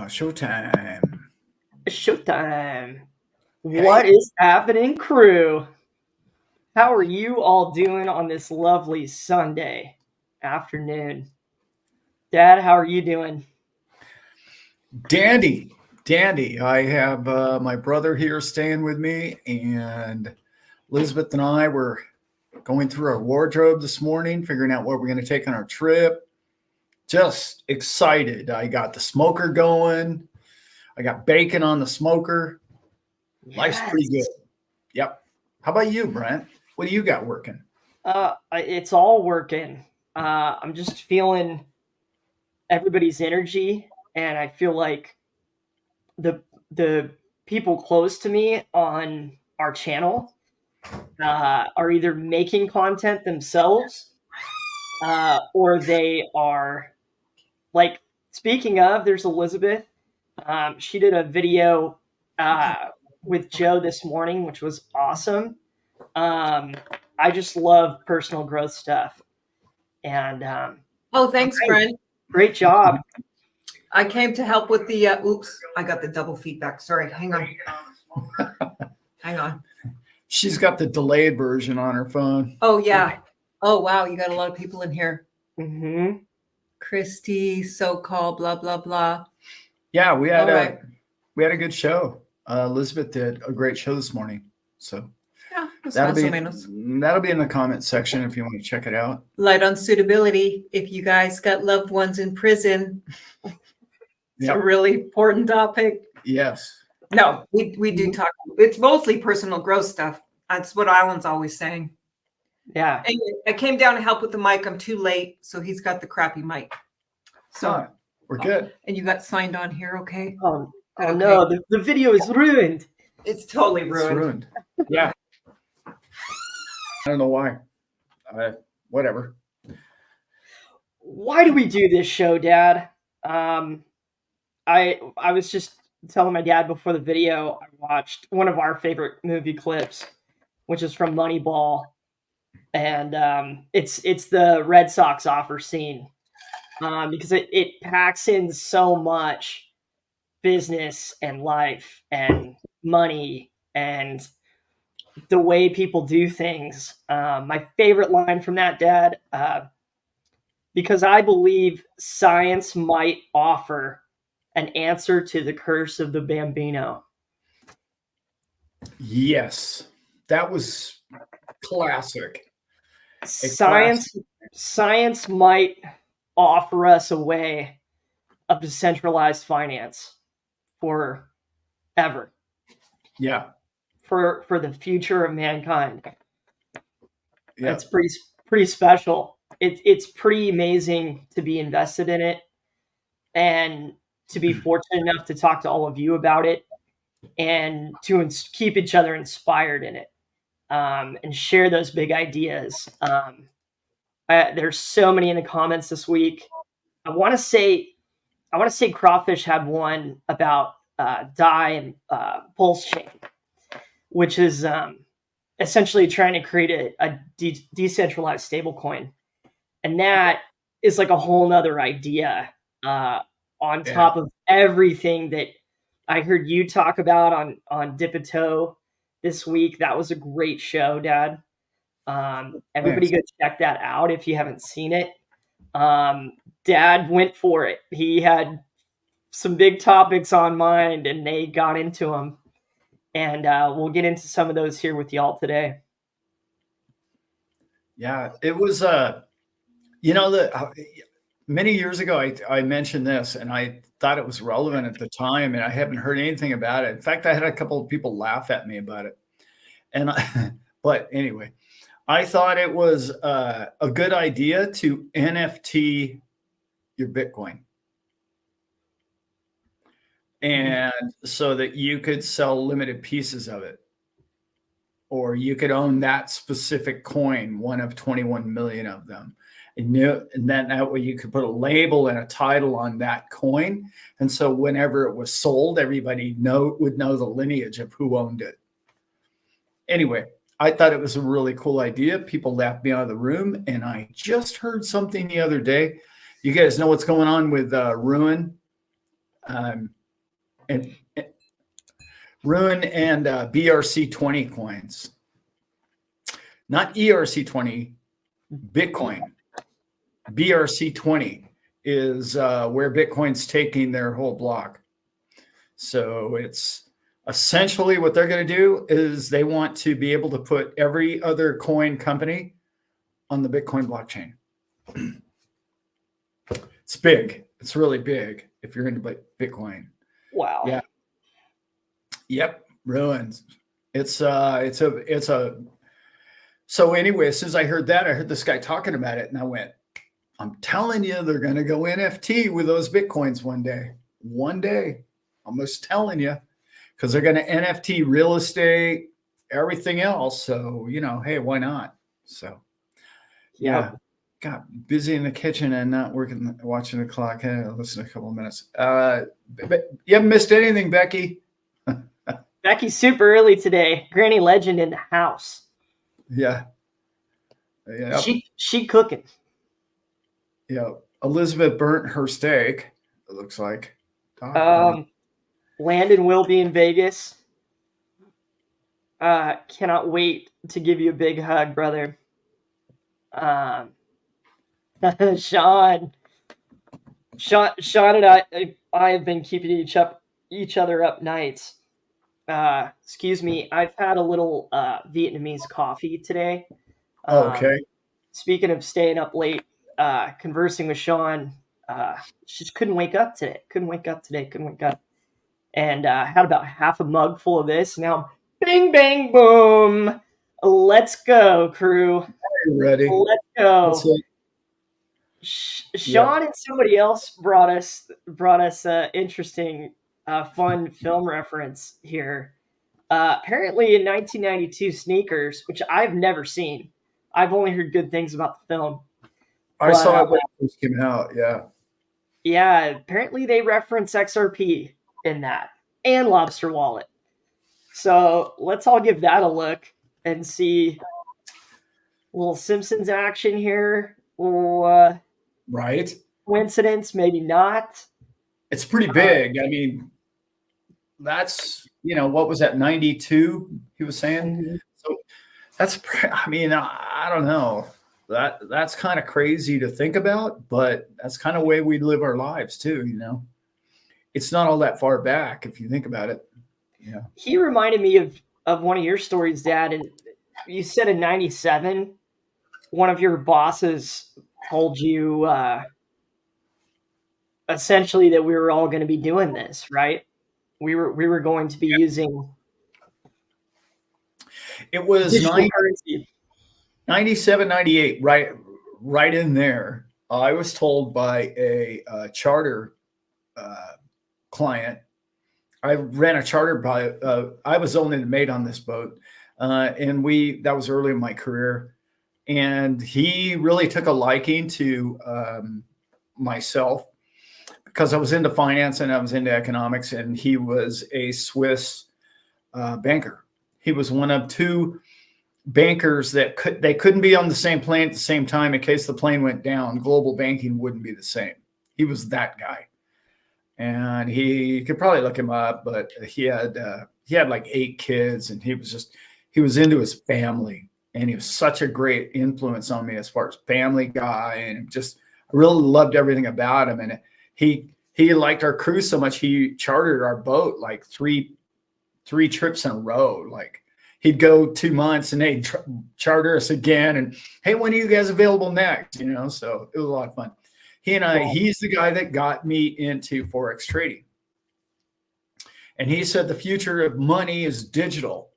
Showtime. Showtime. What is happening, crew? How are you all doing on this lovely Sunday afternoon? Dad, how are you doing? Dandy. I have my brother here staying with me, and Elizabeth and I were going through our wardrobe this morning, figuring out what we're going to take on our trip. Just excited. I got the smoker going. I got bacon on the smoker. Yes. Life's pretty good. Yep. How about you, Brent? What do you got working? It's all working. I'm just feeling everybody's energy, and I feel like the people close to me on our channel are either making content themselves or they are like, speaking of, there's Elizabeth. She did a video with Joe this morning, which was awesome. I just love personal growth stuff. And thanks, Brent. Great job. I came to help with the oops, I got the double feedback. Sorry, hang on. She's got the delayed version on her phone. Oh yeah. Oh wow, you got a lot of people in here. Mm-hmm. Christy, so-called blah blah blah. Yeah, we had a good show. Elizabeth did a great show this morning. So yeah, that'll be in the comment section if you want to check it out. Light on suitability. If you guys got loved ones in prison, it's a really important topic. Yes. No, we do talk. It's mostly personal growth stuff. That's what Alan's always saying. Yeah. Anyway, I came down to help with the mic. I'm too late, so he's got the crappy mic. So we're good. And you got signed on here, okay? Oh no, the video is ruined. It's totally ruined. Yeah. I don't know why. Whatever. Why do we do this show, Dad? I was just telling my dad before the video, I watched one of our favorite movie clips, which is from Moneyball. And it's the Red Sox offer scene because it packs in so much business and life and money and the way people do things. My favorite line from that, Dad, because I believe science might offer an answer to the curse of the Bambino. Yes, that was classic. Science might offer us a way of decentralized finance forever. Yeah. For the future of mankind. Yeah. It's pretty special. It's pretty amazing to be invested in it and to be fortunate enough to talk to all of you about it and to keep each other inspired in it and share those big ideas. There's so many in the comments this week. I want to say Crawfish had one about DAI and Pulse Chain, which is essentially trying to create a decentralized stablecoin. And that is like a whole nother idea on top of everything that I heard you talk about on Dip a Toe this week. That was a great show, Dad. Everybody go check that out if you haven't seen it. Dad went for it. He had some big topics on mind and they got into them. And we'll get into some of those here with y'all today. Yeah, it was, many years ago, I mentioned this and I thought it was relevant at the time and I haven't heard anything about it. In fact, I had a couple of people laugh at me about it. But anyway, I thought it was a good idea to NFT your Bitcoin. And so that you could sell limited pieces of it, or you could own that specific coin, one of 21 million of them. And then that way you could put a label and a title on that coin. And so whenever it was sold, everybody would know the lineage of who owned it. Anyway, I thought it was a really cool idea. People laughed me out of the room. And I just heard something the other day. You guys know what's going on with Ruin? And Rune and BRC20 coins, not ERC20, Bitcoin. BRC20 is where Bitcoin's taking their whole block. So it's essentially what they're going to do is they want to be able to put every other coin company on the Bitcoin blockchain. It's big. It's really big if you're into Bitcoin. Wow. Yeah. Yep. Ruins. So anyway, as soon as I heard that, I heard this guy talking about it and I went, I'm telling you, they're going to go NFT with those Bitcoins one day. I'm just telling you, because they're going to NFT real estate, everything else. So, hey, why not? So, yeah. Got busy in the kitchen and not watching the clock. Hey, I'll listen a couple of minutes. You haven't missed anything, Becky. Becky's super early today. Granny Legend in the house. Yeah. She cooking. Yeah. Elizabeth burnt her steak, it looks like. Landon will be in Vegas. Cannot wait to give you a big hug, brother. Sean and I have been keeping each other up nights. Excuse me, I've had a little Vietnamese coffee today. Okay. Speaking of staying up late, conversing with Sean, she just couldn't wake up today. And had about half a mug full of this. Now, bing, bang, boom. Let's go, crew. Are you ready? Let's go. Sean and somebody else brought us interesting, fun film reference here. Apparently, in 1992, Sneakers, which I've never seen. I've only heard good things about the film. I saw it when it first came out. Yeah. Yeah. Apparently, they reference XRP in that and Lobster Wallet. So let's all give that a look and see a little Simpsons action here. Right. Coincidence, maybe not. It's pretty big. I mean, that's, what was that, 92, he was saying? Mm-hmm. So that's, I don't know. That's kind of crazy to think about, but that's kind of the way we live our lives too, It's not all that far back if you think about it. Yeah. He reminded me of one of your stories, Dad, and you said in 97, one of your bosses told you essentially that we were all going to be doing this, right? We were going to be using. It was 97, 98, right in there. I was told by a charter client. I ran a charter by. I was only the mate on this boat, and that was early in my career. And he really took a liking to myself because I was into finance and I was into economics, and he was a Swiss banker. He was one of two bankers that couldn't be on the same plane at the same time in case the plane went down. Global banking wouldn't be the same. He was that guy, and you could probably look him up. But he had like 8 kids, and he was into his family. And he was such a great influence on me as far as family guy, and I really loved everything about him. And he liked our crew so much, he chartered our boat like three trips in a row. Like he'd go 2 months and they'd charter us again. And hey, when are you guys available next? So it was a lot of fun. He's the guy that got me into Forex trading. And he said the future of money is digital.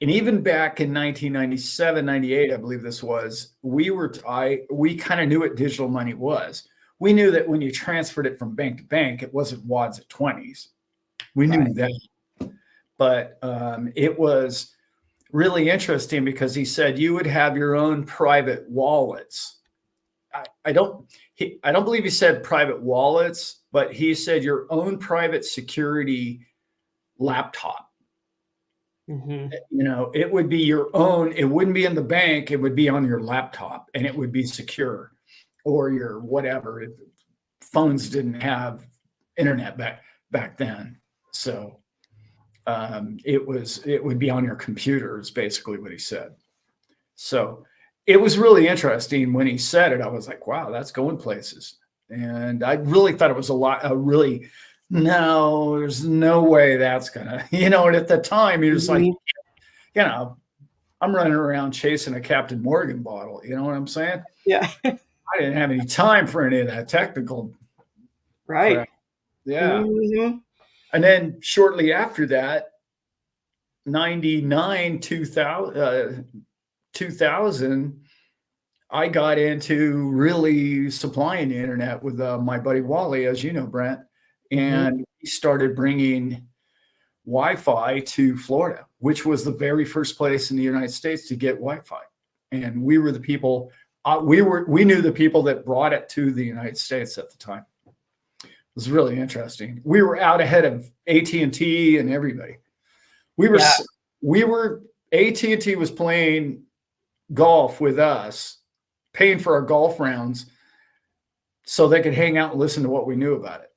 And even back in 1997, 98, I believe this was, we kind of knew what digital money was. We knew that when you transferred it from bank to bank, it wasn't wads at 20s. We knew that. But it was really interesting because he said you would have your own private wallets. I don't believe he said private wallets, but he said your own private security laptop. Mm-hmm. It would be your own. It wouldn't be in the bank. It would be on your laptop, and it would be secure, or your whatever. Phones didn't have internet back then. So it would be on your computer is basically what he said. So it was really interesting when he said it. I was like, wow, that's going places. And I really thought it was no, there's no way that's gonna, and at the time you're just like, I'm running around chasing a Captain Morgan bottle. You know what I'm saying? Yeah. I didn't have any time for any of that technical right. crap. Yeah. And then shortly after that, 99, 2000, I got into really supplying the internet with my buddy Wally, as you know, Brent, and he started bringing Wi-Fi to Florida, which was the very first place in the United States to get Wi-Fi. And we were the people, we knew the people that brought it to the United States at the time. It was really interesting. We were out ahead of AT&T and everybody. AT&T was playing golf with us, paying for our golf rounds so they could hang out and listen to what we knew about it.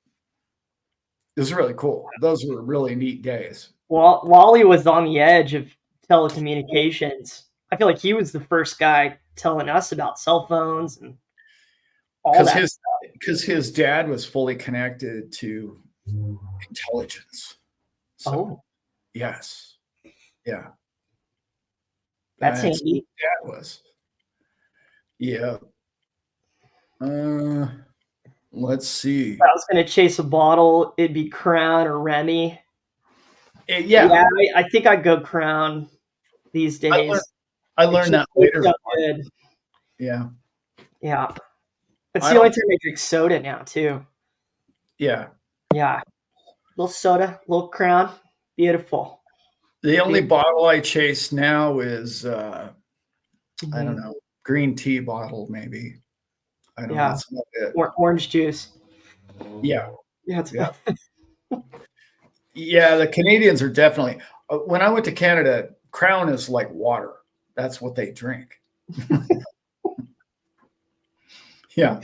It was really cool. Those were really neat days. Well, Wally was on the edge of telecommunications. I feel like he was the first guy telling us about cell phones and all that stuff. Because his dad was fully connected to intelligence. So, yes. Yeah. That's handy. Dad was. Yeah. Let's see. If I was going to chase a bottle, it'd be Crown or Remy. Yeah, I think I'd go Crown these days. I learned that later. Good. Yeah. Yeah. It's the only time I drink soda now, too. Yeah. Yeah. Little soda, little Crown. Beautiful. The only bottle I chase now is, I don't know, green tea bottle, maybe. I don't know. That's not it. Or orange juice. Yeah. Yeah. Yeah, the Canadians are definitely. When I went to Canada, Crown is like water. That's what they drink. Yeah.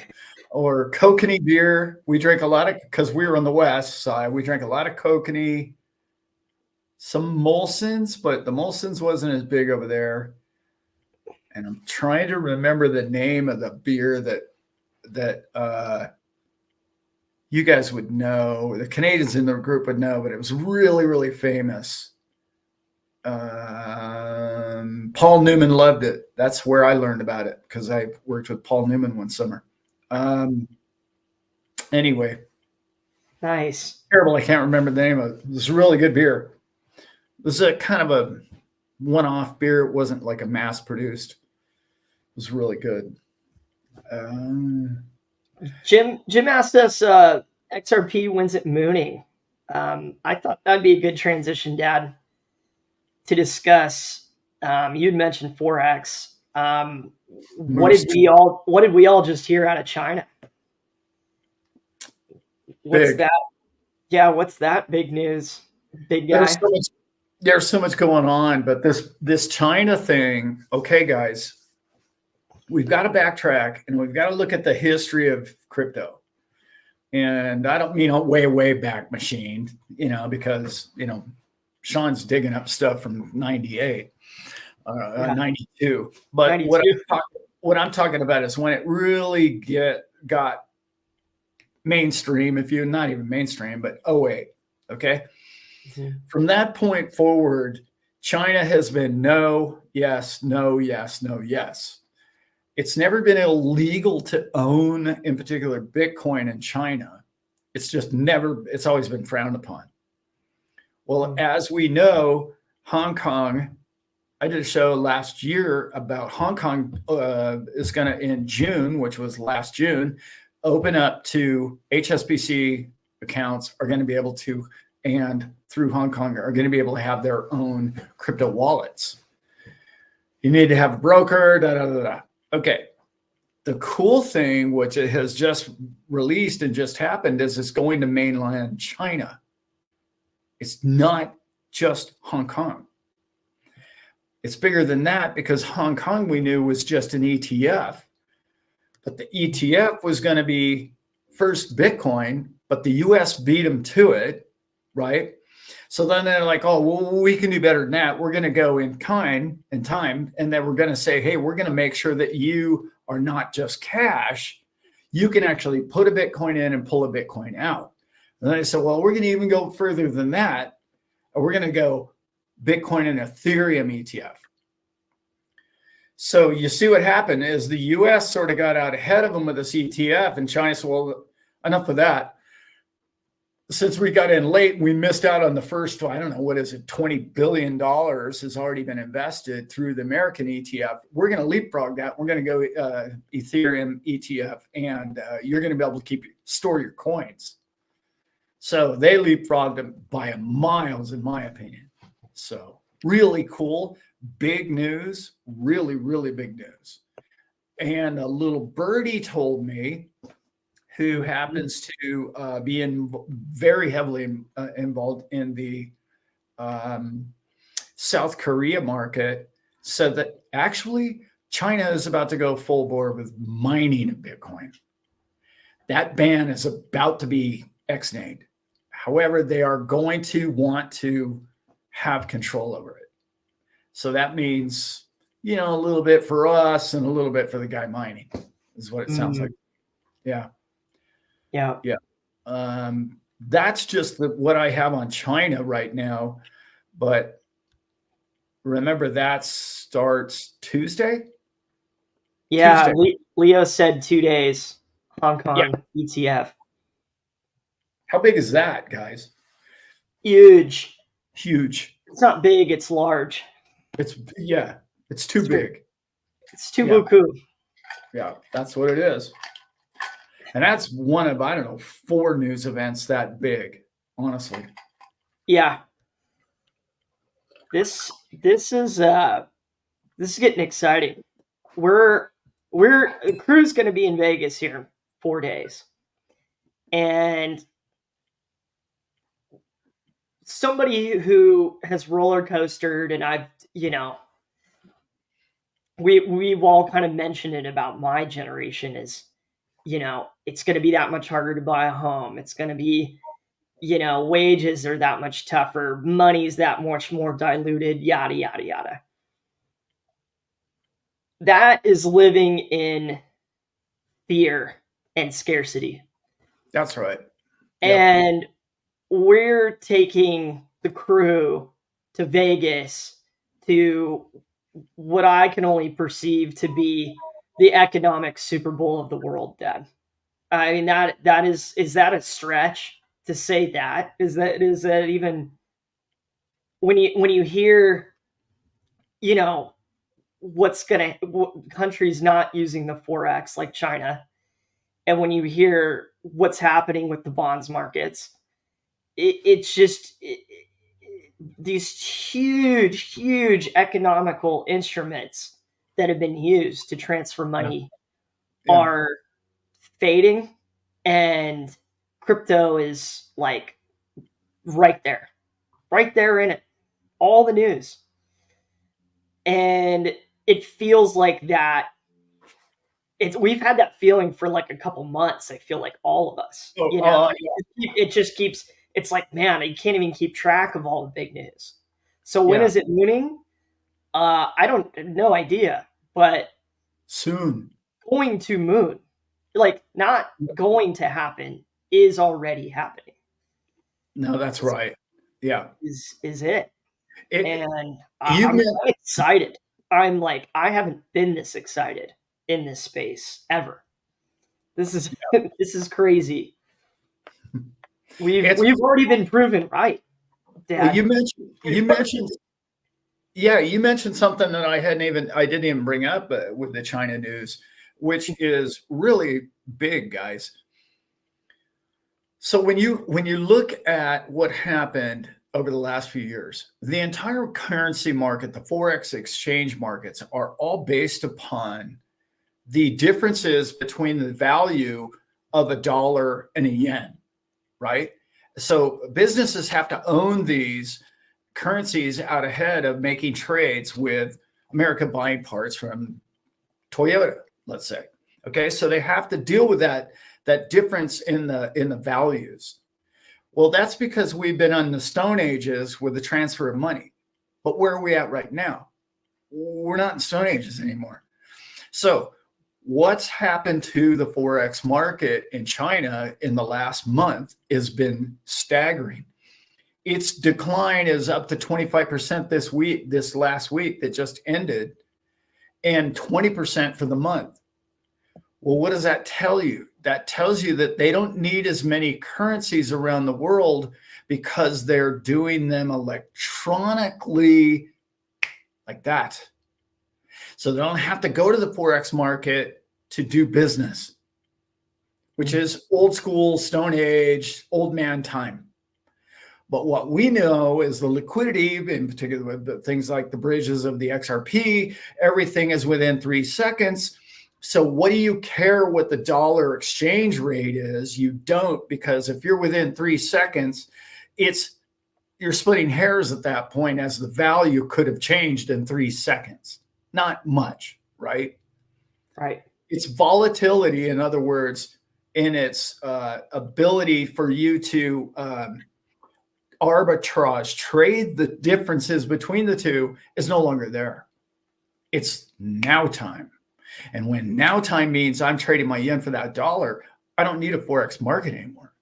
Or kokanee beer. We drink a lot of, because we were on the west side, we drank a lot of kokanee, some Molson's, but the Molson's wasn't as big over there. And I'm trying to remember the name of the beer that you guys would know. The Canadians in the group would know, but it was really, really famous. Paul Newman loved it. That's where I learned about it because I worked with Paul Newman one summer. Anyway. Nice. Terrible. I can't remember the name of it. It was a really good beer. It was a kind of a one-off beer. It wasn't like a mass produced. It was really good. Jim asked us, XRP wins at mooning. I thought that'd be a good transition, Dad, to discuss. You'd mentioned Forex. What did we all just hear out of China? What's that? Yeah, what's that big news? Big guy. There's so much going on, but this China thing, okay, guys, we've got to backtrack and we've got to look at the history of crypto. And I don't mean a way back machine, because, Sean's digging up stuff from 98, 92. But 92. What I'm talking about is when it really got mainstream, not even mainstream, but 08, okay? Mm-hmm. From that point forward, China has been no, yes, no, yes, no, yes. It's never been illegal to own, in particular, Bitcoin in China. It's always been frowned upon. Well, as we know, Hong Kong, I did a show last year about Hong Kong is going to, in June, which was last June, open up to HSBC accounts are going to be able to, and through Hong Kong are going to be able to have their own crypto wallets. You need to have a broker, Okay. The cool thing, which it has just released and just happened, is it's going to mainland China. It's not just Hong Kong. It's bigger than that because Hong Kong we knew was just an ETF. But the ETF was going to be first Bitcoin, but the US beat them to it, right? So then they're like, oh, well, we can do better than that. We're going to go in kind and time, and then we're going to say, hey, we're going to make sure that you are not just cash. You can actually put a Bitcoin in and pull a Bitcoin out. And then I said, well, we're going to even go further than that. We're going to go Bitcoin and Ethereum ETF. So you see what happened is the US sort of got out ahead of them with this ETF, and China said, well, enough of that. Since we got in late, we missed out on the first, I don't know, what is it, $20 billion has already been invested through the American ETF. We're going to leapfrog that. We're going to go Ethereum ETF, and you're going to be able to store your coins. So they leapfrogged them by miles, in my opinion. So really cool, big news, really, really big news. And a little birdie told me, who happens to be very heavily involved in the South Korea market, said that actually China is about to go full bore with mining of Bitcoin. That ban is about to be ex-nayed. However, they are going to want to have control over it. So that means, a little bit for us and a little bit for the guy mining, is what it sounds like. Yeah. Yeah. That's just what I have on China right now. But remember, that starts Tuesday? Yeah. Tuesday. Leo said 2 days, Hong Kong ETF. How big is that, guys? Huge. It's not big, it's large. It's too big. It's too buku. Yeah, that's what it is. And that's one of, 4 news events that big, honestly. Yeah. This is getting exciting. Crew's going to be in Vegas here in 4 days. And somebody who has roller coastered, and I've, we've all kind of mentioned it about my generation is, it's going to be that much harder to buy a home. It's going to be, wages are that much tougher. Money's that much more diluted, yada, yada, yada. That is living in fear and scarcity. That's right. And we're taking the crew to Vegas to what I can only perceive to be the economic Super Bowl of the world, Dad. I mean, is that a stretch to say that? Is that even when you hear, what countries not using the Forex like China, and when you hear what's happening with the bonds markets, it's just these huge economical instruments that have been used to transfer money are fading, and crypto is like right there in it, all the news. And it feels like that. We've had that feeling for like a couple months. I feel like all of us, it just keeps, it's like, man, you can't even keep track of all the big news. So when is it mooning? I don't, no idea, but soon. Going to moon, like not going to happen, is already happening. No, that's right. Yeah. Is it. And I'm excited. I'm like, I haven't been this excited in this space ever. This is crazy. We've already been proven right, Dad. You mentioned you mentioned something that I didn't even bring up with the China news, which is really big, guys. So when you look at what happened over the last few years, the entire currency market, the Forex exchange markets, are all based upon the differences between the value of a dollar and a yen, right? So businesses have to own these currencies out ahead of making trades with America buying parts from Toyota, let's say. Okay, so they have to deal with that that difference in the values? Well, that's because we've been on the Stone Ages with the transfer of money. But where are we at right now? We're not in Stone Ages anymore. So what's happened to the Forex market in China in the last month has been staggering. Its decline is up to 25% this last week that just ended, and 20% for the month. Well, what does that tell you? That tells you that they don't need as many currencies around the world because they're doing them electronically like that. So they don't have to go to the Forex market to do business, which is old school, Stone Age, old man time. But what we know is the liquidity, in particular with things like the bridges of the XRP, everything is within 3 seconds. So what do you care what the dollar exchange rate is? You don't, because if you're within 3 seconds, you're splitting hairs at that point, as the value could have changed in 3 seconds. Not much, right? Right. It's volatility, in other words, in its ability for you to arbitrage, trade the differences between the two, is no longer there. It's now time. And when now time means I'm trading my yen for that dollar, I don't need a Forex market anymore.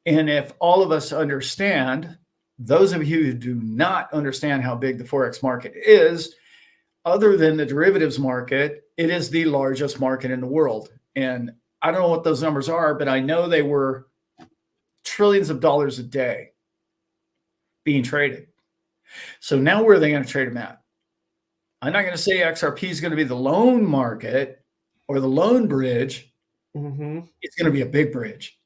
And if all of us understand, those of you who do not understand how big the Forex market is, other than the derivatives market, it is the largest market in the world. And I don't know what those numbers are, but I know they were trillions of dollars a day being traded. So now where are they going to trade them at? I'm not going to say XRP is going to be the loan market or the loan bridge. It's going to be a big bridge.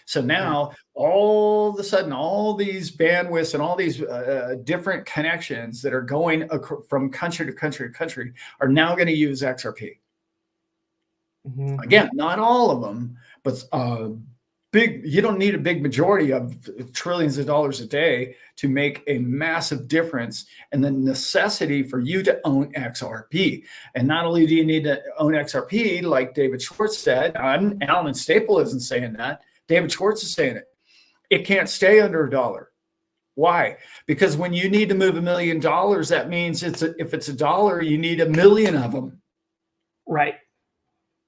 So now all of a sudden, all these bandwidths and all these different connections that are going from country to country to country are now going to use XRP. Again, not all of them, but you don't need a big majority of trillions of dollars a day to make a massive difference in the necessity for you to own XRP. And not only do you need to own XRP, like David Schwartz said, Alan Staple isn't saying that. David Schwartz is saying it. It can't stay under $1. Why? Because when you need to move $1 million, that means if it's $1, you need 1 million of them. Right.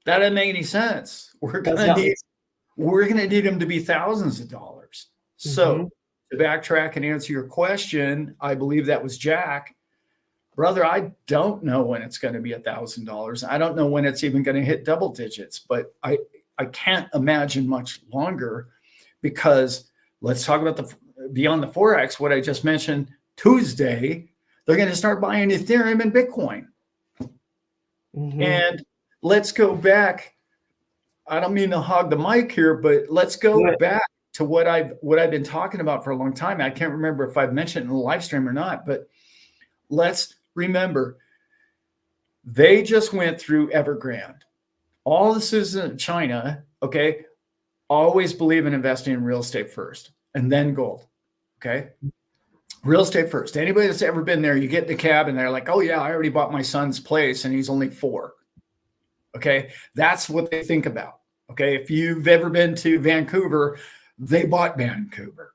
That doesn't make any sense. We're going to need them to be thousands of dollars. So to backtrack and answer your question, I believe that was Jack. Brother, I don't know when it's going to be $1,000. I don't know when it's even going to hit double digits, but I can't imagine much longer, because let's talk about beyond the Forex, what I just mentioned Tuesday, they're going to start buying Ethereum and Bitcoin. And let's go back. I don't mean to hog the mic here, but let's go back to what I've been talking about for a long time. I can't remember if I've mentioned it in the live stream or not, but let's remember, they just went through Evergrande. All the citizens of China, okay, always believe in investing in real estate first and then gold, okay? Real estate first. Anybody that's ever been there, you get in the cab and they're like, oh yeah, I already bought my son's place and he's only 4. Okay, that's what they think about. Okay, if you've ever been to Vancouver, they bought Vancouver.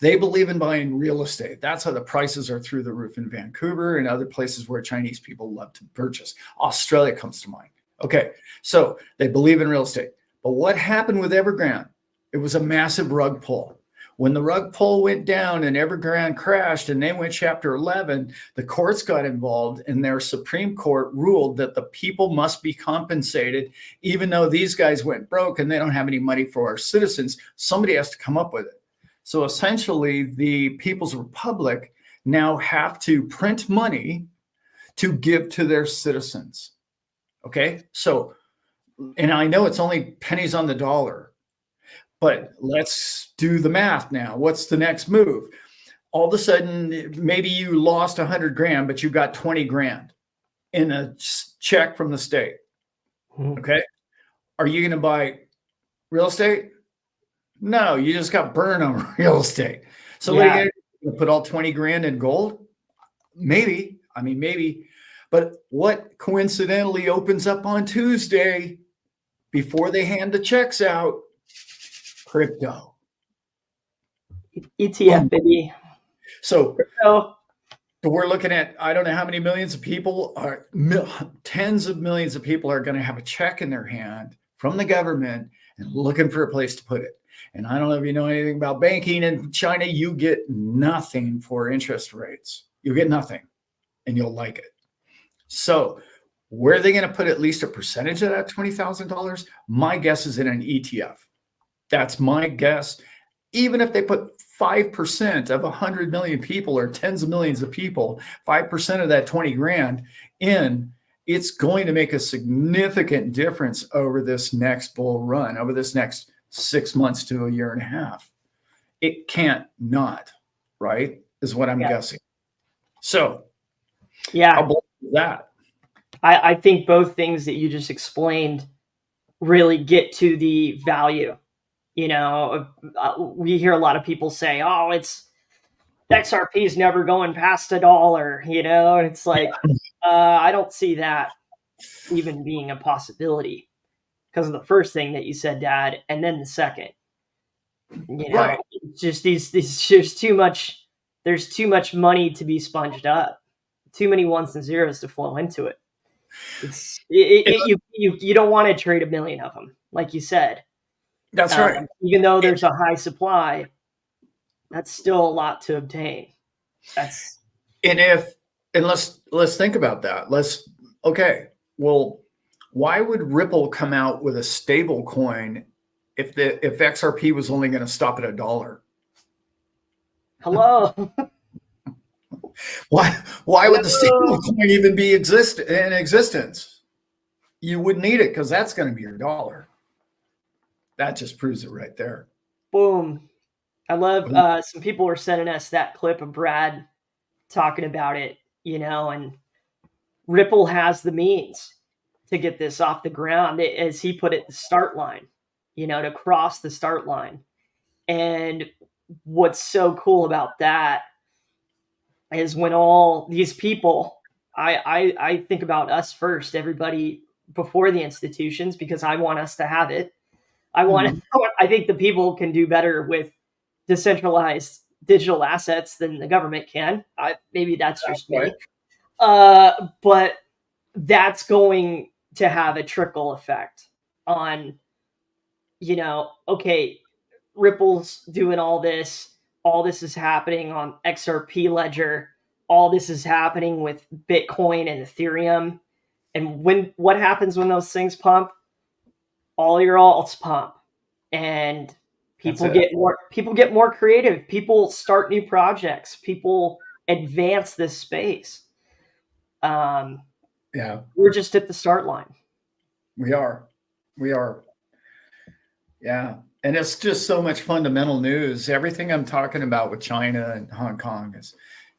They believe in buying real estate. That's how the prices are through the roof in Vancouver and other places where Chinese people love to purchase. Australia comes to mind. Okay, so they believe in real estate. But what happened with Evergrande? It was a massive rug pull. When the rug pull went down and Evergrande crashed and they went Chapter 11, the courts got involved and their Supreme Court ruled that the people must be compensated, even though these guys went broke and they don't have any money for our citizens. Somebody has to come up with it. So essentially, the People's Republic now have to print money to give to their citizens. Okay, so, and I know it's only pennies on the dollar, but let's do the math now. What's the next move? All of a sudden, maybe you lost 100 grand, but you got 20 grand in a check from the state. Okay. Are you going to buy real estate? No, you just got burned on real estate. So what are you going to put all 20 grand in gold? Maybe. I mean, maybe. But what coincidentally opens up on Tuesday? before they hand the checks out, crypto. ETF, Boom. baby. So Crypto. we're looking at, I don't know how many millions of people are, tens of millions of people are going to have a check in their hand from the government and looking for a place to put it. And I don't know if you know anything about banking in China, you get nothing for interest rates. You get nothing, and you'll like it. So where are they going to put at least a percentage of that $20,000? My guess is in an ETF. That's my guess. Even if they put 5% of 100 million people or tens of millions of people, 5% of that 20 grand in, it's going to make a significant difference over this next bull run, over this next 6 months to a year and a half. It can't not, right? Is what I'm guessing. So, yeah, how bold is that? I think both things that you just explained really get to the value. You know, we hear a lot of people say, "Oh, it's XRP is never going past $1," you know, and it's like, I don't see that even being a possibility because of the first thing that you said, Dad, and then the second. You know, Right. just these there's too much. There's too much money to be sponged up. Too many ones and zeros to flow into it. You don't want to trade a million of them, like you said. That's right. Even though there's a high supply, that's still a lot to obtain. And let's think about that. Well, why would Ripple come out with a stable coin if XRP was only going to stop at $1? Hello. Why would the stable coin even be in existence? You wouldn't need it because that's going to be your dollar. That just proves it right there. Boom. I love some people were sending us that clip of Brad talking about it, you know, and Ripple has the means to get this off the ground, as he put it, the start line, you know, to cross the start line. And what's so cool about that is when all these people, I think about us first, everybody before the institutions, because I want us to have it. I think the people can do better with decentralized digital assets than the government can. Maybe that's just me. But that's going to have a trickle effect on, you know, okay, Ripple's doing all this is happening on XRP ledger, all this is happening with Bitcoin and Ethereum. And what happens when those things pump? All your alts pump. And people get more creative. People start new projects. People advance this space. We're just at the start line. We are. Yeah. And it's just so much fundamental news. Everything I'm talking about with China and Hong Kong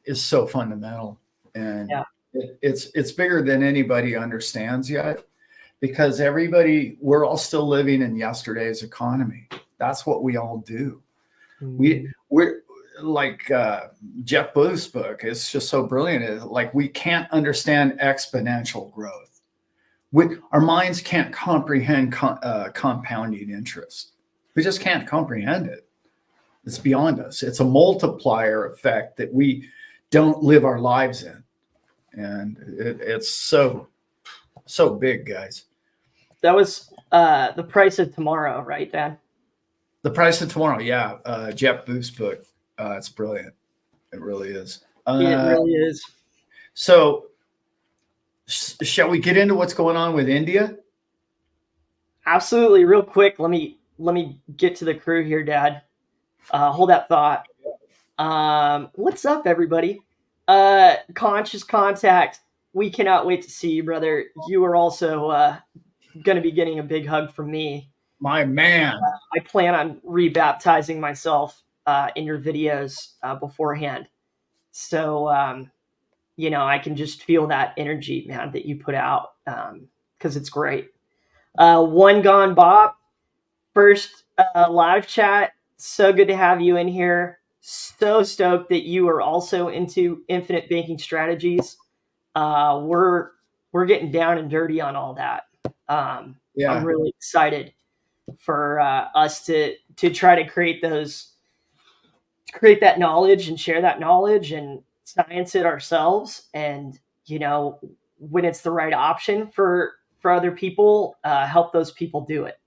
is so fundamental. And it's bigger than anybody understands yet, because we're all still living in yesterday's economy. That's what we all do. We're like Jeff Booth's book is just so brilliant. It's like we can't understand exponential growth. Our minds can't comprehend compounding interest. We just can't comprehend it. It's beyond us. It's a multiplier effect that we don't live our lives in. And it's so big, guys. That was The Price of Tomorrow, right, Dad? The Price of Tomorrow, yeah. Jeff Booth's book. It's brilliant. It really is. It really is. So shall we get into what's going on with India? Absolutely. Real quick, let me get to the crew here, Dad. Hold that thought. What's up, everybody? Conscious Contact. We cannot wait to see you, brother. You are also going to be getting a big hug from me. My man. I plan on rebaptizing myself in your videos beforehand. So, you know, I can just feel that energy, man, that you put out because it's great. One Gone Bob, first live chat. So good to have you in here. So stoked that you are also into infinite banking strategies. We're getting down and dirty on all that. Yeah. I'm really excited for us to try to create that knowledge and share that knowledge and science it ourselves. And when it's the right option for other people, help those people do it.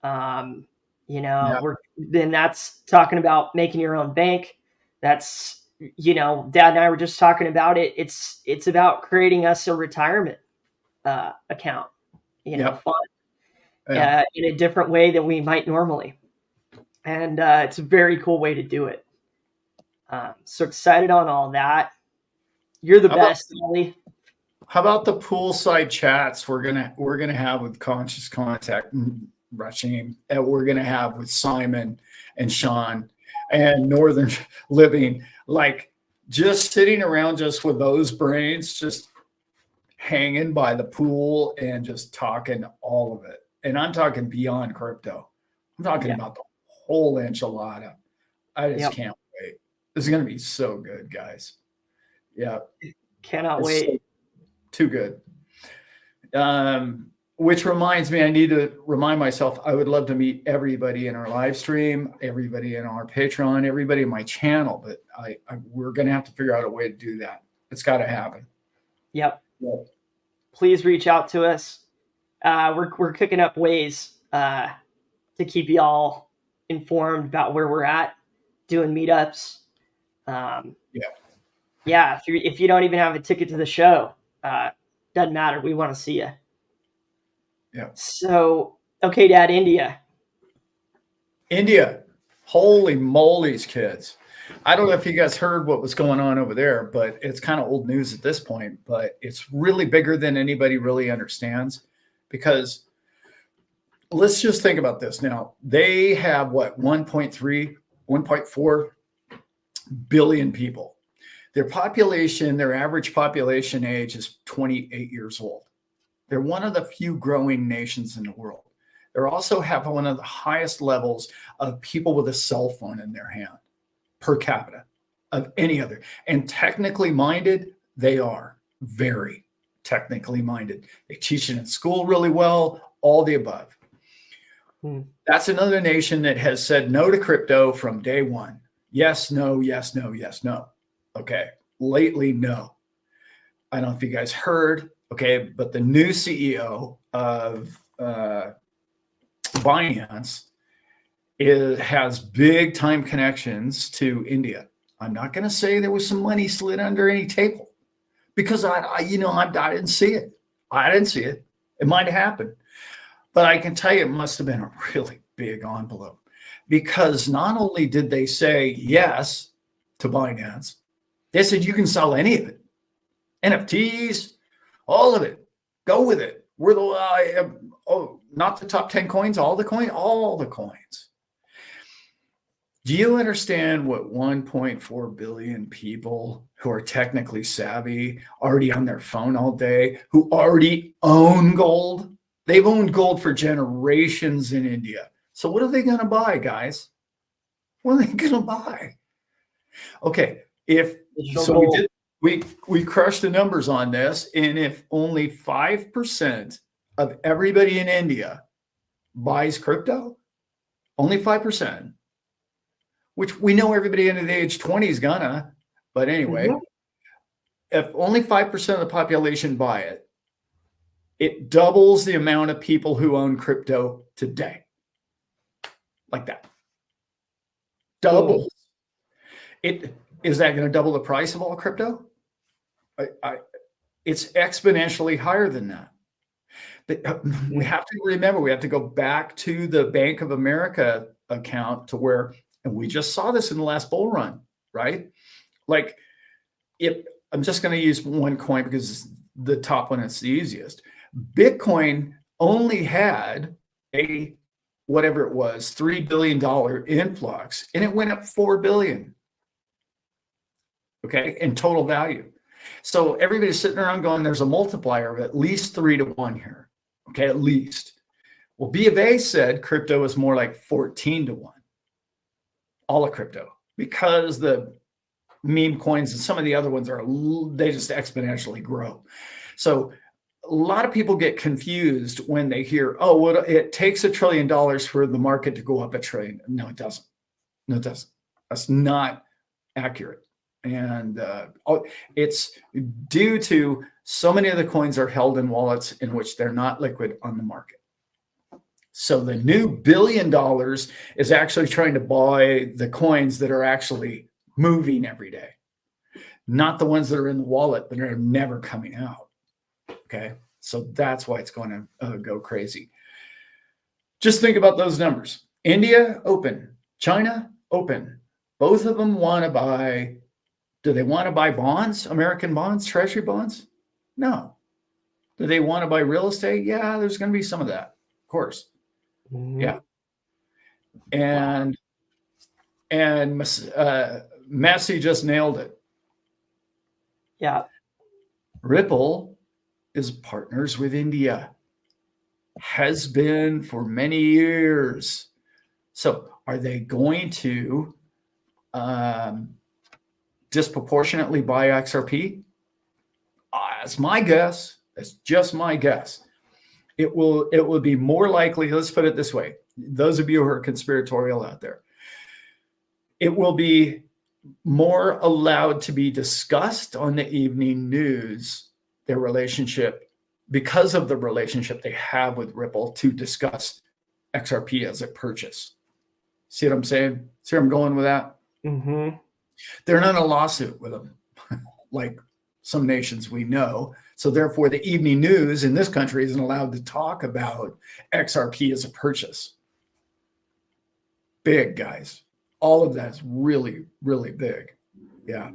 Yeah. Then that's talking about making your own bank. That's, Dad and I were just talking about it. It's about creating us a retirement account, Yep. fund Yeah. in a different way than we might normally. And it's a very cool way to do it. So excited on all that. You're the best, Ollie. How about the poolside chats we're gonna have with Conscious Contact and Rushing, and we're gonna have with Simon and Sean and Northern Living, like just sitting around just with those brains, just hanging by the pool and just talking all of it. And I'm talking beyond crypto. I'm talking about the whole enchilada. I just can't wait. This is gonna be so good, guys. Yeah. Cannot wait. Too good. Which reminds me, I need to remind myself, I would love to meet everybody in our live stream, everybody in our Patreon, everybody in my channel, but we're going to have to figure out a way to do that. It's got to happen. Yep. Please reach out to us. We're cooking up ways to keep y'all informed about where we're at, doing meetups. Yeah. If you don't even have a ticket to the show, doesn't matter. We want to see you. Yeah. So, okay, Dad, India. Holy moly's, kids. I don't know if you guys heard what was going on over there, but it's kind of old news at this point, but it's really bigger than anybody really understands, because let's just think about this now. They have what, 1.3, 1.4 billion people. Their population, their average population age is 28 years old. They're one of the few growing nations in the world. They also have one of the highest levels of people with a cell phone in their hand per capita of any other. And technically minded, they are very technically minded. They teach it in school really well, all the above. That's another nation that has said no to crypto from day one. Yes, no, yes, no, yes, no. Okay, lately, no. I don't know if you guys heard, okay, but the new CEO of Binance has big time connections to India. I'm not going to say there was some money slid under any table, because I didn't see it. I didn't see it. It might have happened, but I can tell you it must have been a really big envelope, because not only did they say yes to Binance, they said you can sell any of it, NFTs, all of it. Go with it. We're the not the top 10 coins, all the coins. Do you understand what 1.4 billion people who are technically savvy, already on their phone all day, who already own gold? They've owned gold for generations in India. So what are they going to buy, guys? What are they going to buy? Okay, we crushed the numbers on this, and if only 5% of everybody in India buys crypto, only 5%, which we know everybody under the age 20 is gonna, but anyway, if only 5% of the population buy it, it doubles the amount of people who own crypto today. Like that. Doubles. Is that going to double the price of all crypto? It's exponentially higher than that. But we have to remember, we have to go back to the Bank of America account to where, and we just saw this in the last bull run, right? Like, I'm just going to use one coin because it's the top one, it's the easiest. Bitcoin only had a, whatever it was, $3 billion influx, and it went up 4 billion. Okay, in total value. So everybody's sitting around going, there's a multiplier of at least 3 to 1 here. Okay, at least. Well, B of A said crypto is more like 14 to 1. All of crypto, because the meme coins and some of the other ones they just exponentially grow. So a lot of people get confused when they hear, oh, well, it takes $1 trillion for the market to go up $1 trillion. No, it doesn't. No, it doesn't. That's not accurate. And it's due to so many of the coins are held in wallets in which they're not liquid on the market. So the new $1 billion is actually trying to buy the coins that are actually moving every day, not the ones that are in the wallet that are never coming out. Okay. So that's why it's going to go crazy. Just think about those numbers. India, open. China, open. Both of them want to buy. Do they want to buy bonds, American bonds, treasury bonds? No. Do they want to buy real estate? Yeah, there's going to be some of that, of course. Mhm. Yeah. And Messi just nailed it. Yeah. Ripple is partners with India. Has been for many years. So are they going to disproportionately buy XRP? That's my guess. That's just my guess. It will be more likely, let's put it this way, those of you who are conspiratorial out there, it will be more allowed to be discussed on the evening news, their relationship, because of the relationship they have with Ripple, to discuss XRP as a purchase. See what I'm saying? See where I'm going with that? Mm-hmm. They're not in a lawsuit with them, like some nations we know. So therefore, the evening news in this country isn't allowed to talk about XRP as a purchase. Big, guys. All of that is really, really big. Yeah.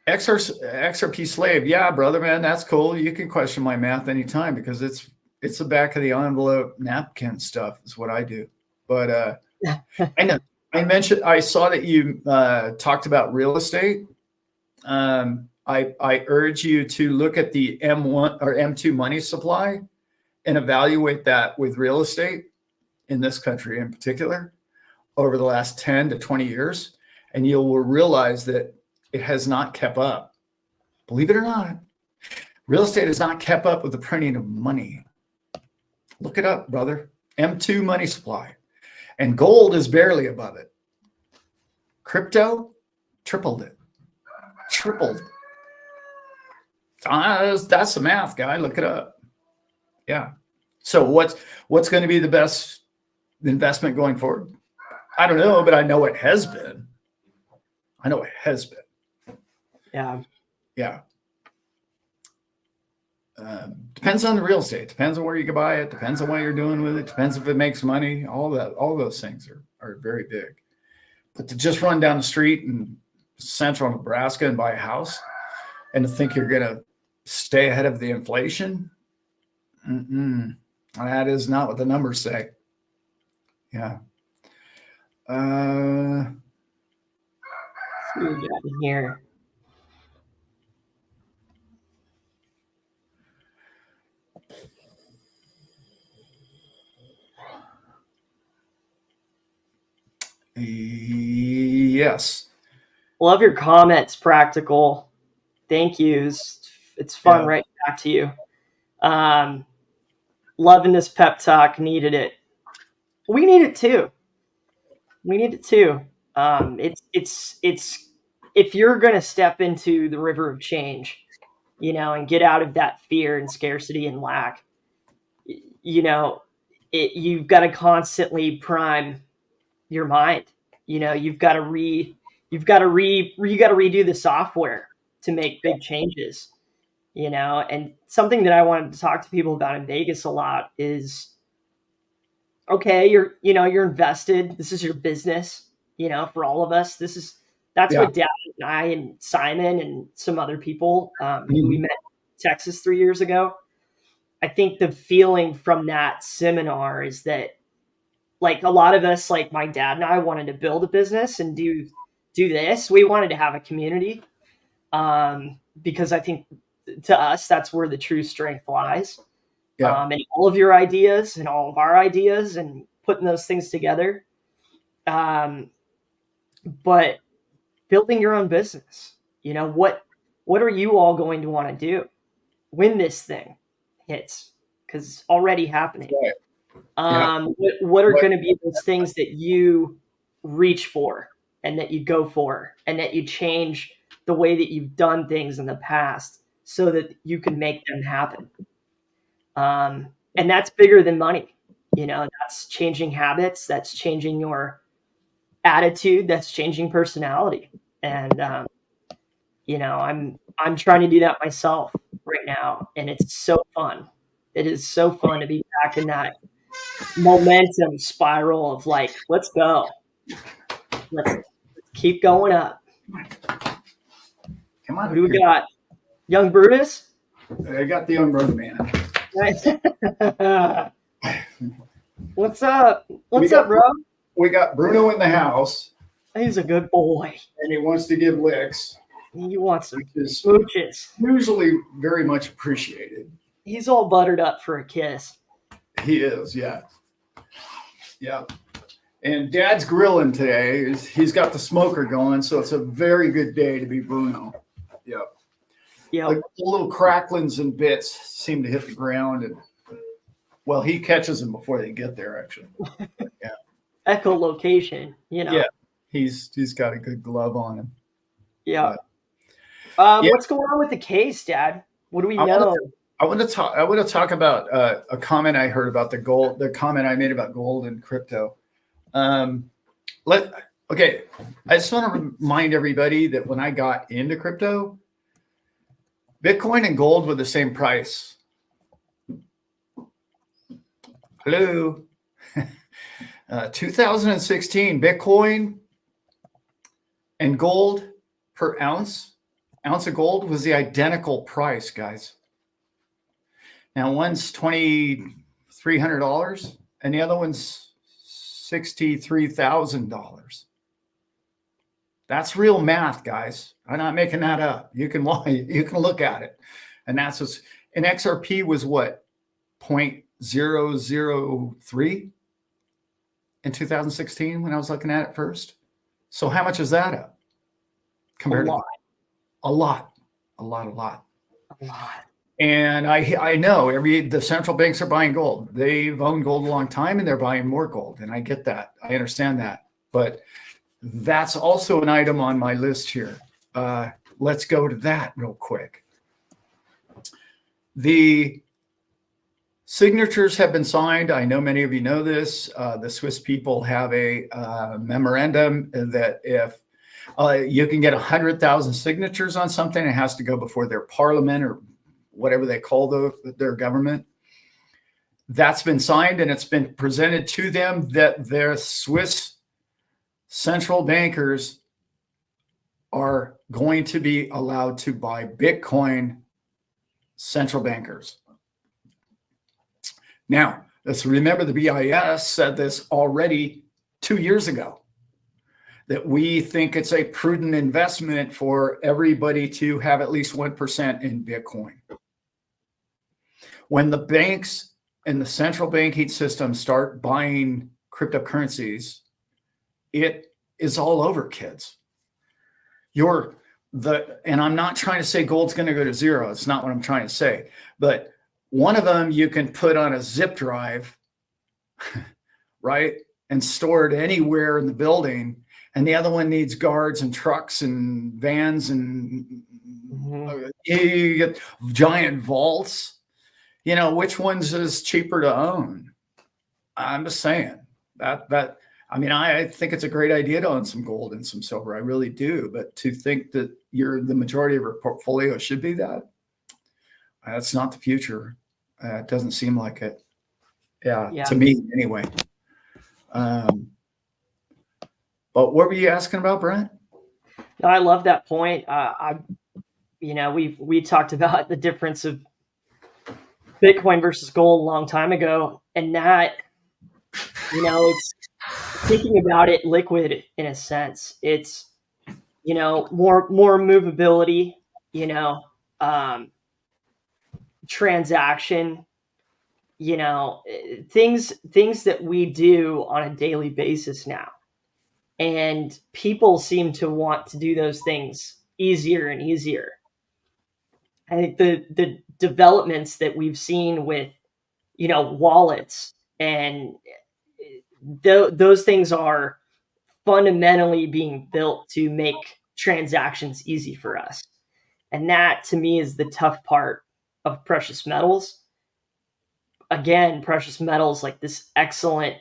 XRP slave. Yeah, brother, man, that's cool. You can question my math anytime because it's the back of the envelope napkin stuff is what I do. But I know I saw that you talked about real estate. I urge you to look at the M1 or M2 money supply and evaluate that with real estate in this country in particular over the last 10 to 20 years. And you will realize that it has not kept up. Believe it or not, real estate has not kept up with the printing of money. Look it up, brother. M2 money supply. And gold is barely above it. Crypto tripled it. Tripled. That's the math, guy. Look it up. Yeah. So what's going to be the best investment going forward? I don't know, but I know it has been. I know it has been. Yeah. Yeah. Depends on the real estate. Depends on where you can buy it. Depends on what you're doing with it. Depends if it makes money. All those things are very big. But to just run down the street in central Nebraska and buy a house and to think you're going to stay ahead of the inflation, that is not what the numbers say. Yeah. Let's see what we got in here. Yes. Love your comments, Practical. Thank you. It's fun right back to you. Loving this pep talk. Needed it. We need it too. It's if you're gonna step into the river of change, and get out of that fear and scarcity and lack, you've got to constantly prime your mind. You've got to redo the software to make big changes. And something that I wanted to talk to people about in Vegas a lot is, okay, you're invested. This is your business. For all of us, that's what Dad and I and Simon and some other people who we met in Texas 3 years ago. I think the feeling from that seminar is that, like, a lot of us, like my dad and I, wanted to build a business and do this. We wanted to have a community because I think to us, that's where the true strength lies. And all of your ideas and all of our ideas and putting those things together. But building your own business. You know, what are you all going to want to do when this thing hits? Because it's already happening. Right. What are going to be those things that you reach for and that you go for and that you change the way that you've done things in the past so that you can make them happen? And that's bigger than money. You know, that's changing habits. That's changing your attitude. That's changing personality. And, you know, I'm trying to do that myself right now. And it's so fun. It is so fun to be back in that momentum spiral of like, let's go. Let's keep going up. Come on. Who do we got? Young Brutus? I got the young brother man. What's up? What's up, bro? We got Bruno in the house. He's a good boy. And he wants to give licks. He wants some which is smooches. Usually very much appreciated. He's all buttered up for a kiss. He is, yeah. Yeah. And Dad's grilling today. He's got the smoker going, so it's a very good day to be Bruno. Yeah. Yeah. Like the little cracklings and bits seem to hit the ground, and well, he catches them before they get there, actually. Yeah. Echolocation, you know. Yeah. He's got a good glove on him. Yeah. Yeah. What's going on with the case, Dad? What do we know? I want to talk about a comment I heard about the comment I made about gold and crypto. Okay, I just want to remind everybody that when I got into crypto, Bitcoin and gold were the same price. Hello. 2016, Bitcoin and gold per ounce of gold was the identical price, guys. Now one's $2,300 and the other one's $63,000. That's real math, guys. I'm not making that up. You can look at it, and that's what's. And XRP was what, 0.003 in 2016 when I was looking at it first. So how much is that up? Compared to a lot. And I know the central banks are buying gold. They've owned gold a long time and they're buying more gold. And I get that. I understand that. But that's also an item on my list here. Let's go to that real quick. The signatures have been signed. I know many of you know this. The Swiss people have a memorandum that if you can get 100,000 signatures on something, it has to go before their parliament or whatever they call their government. That's been signed and it's been presented to them that their Swiss central bankers are going to be allowed to buy Bitcoin central bankers. Now, let's remember the BIS said this already 2 years ago, that we think it's a prudent investment for everybody to have at least 1% in Bitcoin. When the banks and the central banking system start buying cryptocurrencies, it is all over, kids. And I'm not trying to say gold's going to go to zero. It's not what I'm trying to say. But one of them you can put on a zip drive, right, and store it anywhere in the building. And the other one needs guards and trucks and vans and you get giant vaults. You know, which one's is cheaper to own? I'm just saying that. I mean, I think it's a great idea to own some gold and some silver. I really do. But to think that the majority of your portfolio should be that's not the future. It doesn't seem like it. Yeah. To me anyway. But what were you asking about, Brent? No, I love that point. We talked about the difference of Bitcoin versus gold a long time ago, and that, it's thinking about it liquid in a sense. It's, more movability, transaction, things that we do on a daily basis now. And people seem to want to do those things easier and easier. I think the developments that we've seen with, wallets and those things are fundamentally being built to make transactions easy for us. And that to me is the tough part of precious metals. Again, precious metals, like this excellent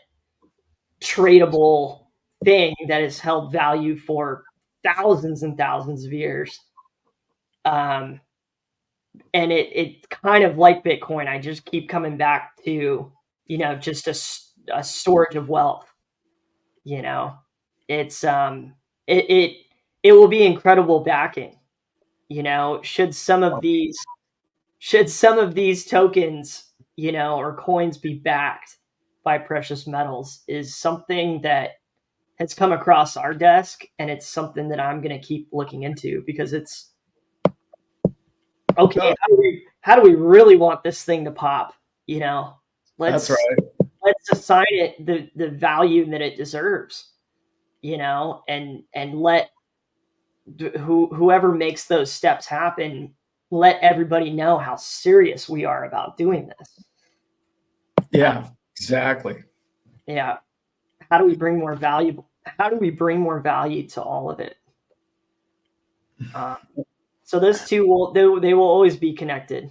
tradable thing that has held value for thousands and thousands of years. And it kind of like Bitcoin, I just keep coming back to, just a storage of wealth. It's it will be incredible backing. Should some of these tokens, or coins be backed by precious metals, is something that has come across our desk, and it's something that I'm going to keep looking into, because it's okay. How do we really want this thing to pop? That's right. Let's assign it the value that it deserves, and let whoever makes those steps happen, let everybody know how serious we are about doing this. Yeah, exactly. Yeah. How do we bring more value to all of it? So those two they will always be connected.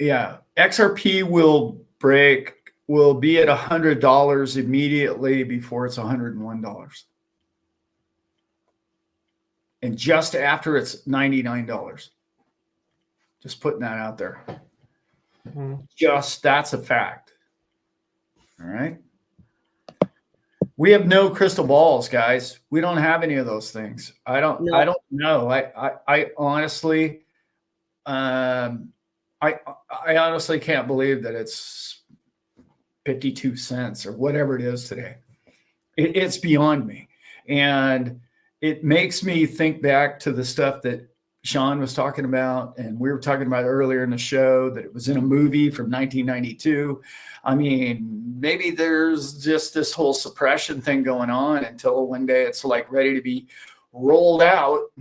Yeah. XRP will be at $100 immediately before it's $101. And just after it's $99. Just putting that out there. Mm-hmm. That's a fact. All right. We have no crystal balls, guys. We don't have any of those things. I don't know. I honestly, I honestly can't believe that it's 52 cents or whatever it is today. It's beyond me. And it makes me think back to the stuff that Sean was talking about, and we were talking about earlier in the show, that it was in a movie from 1992. I mean, maybe there's just this whole suppression thing going on until one day it's like ready to be rolled out,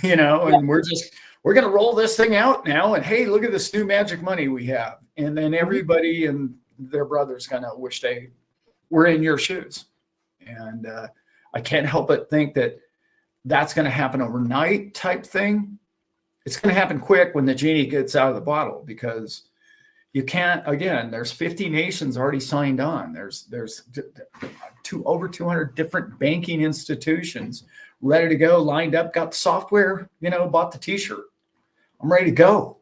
and we're going to roll this thing out now. And hey, look at this new magic money we have. And then everybody and their brothers kind of wish they were in your shoes. And I can't help but think that that's going to happen overnight type thing. It's going to happen quick when the genie gets out of the bottle, because you can't, again, there's 50 nations already signed on. There's over 200 different banking institutions ready to go, lined up, got the software, bought the t-shirt. I'm ready to go.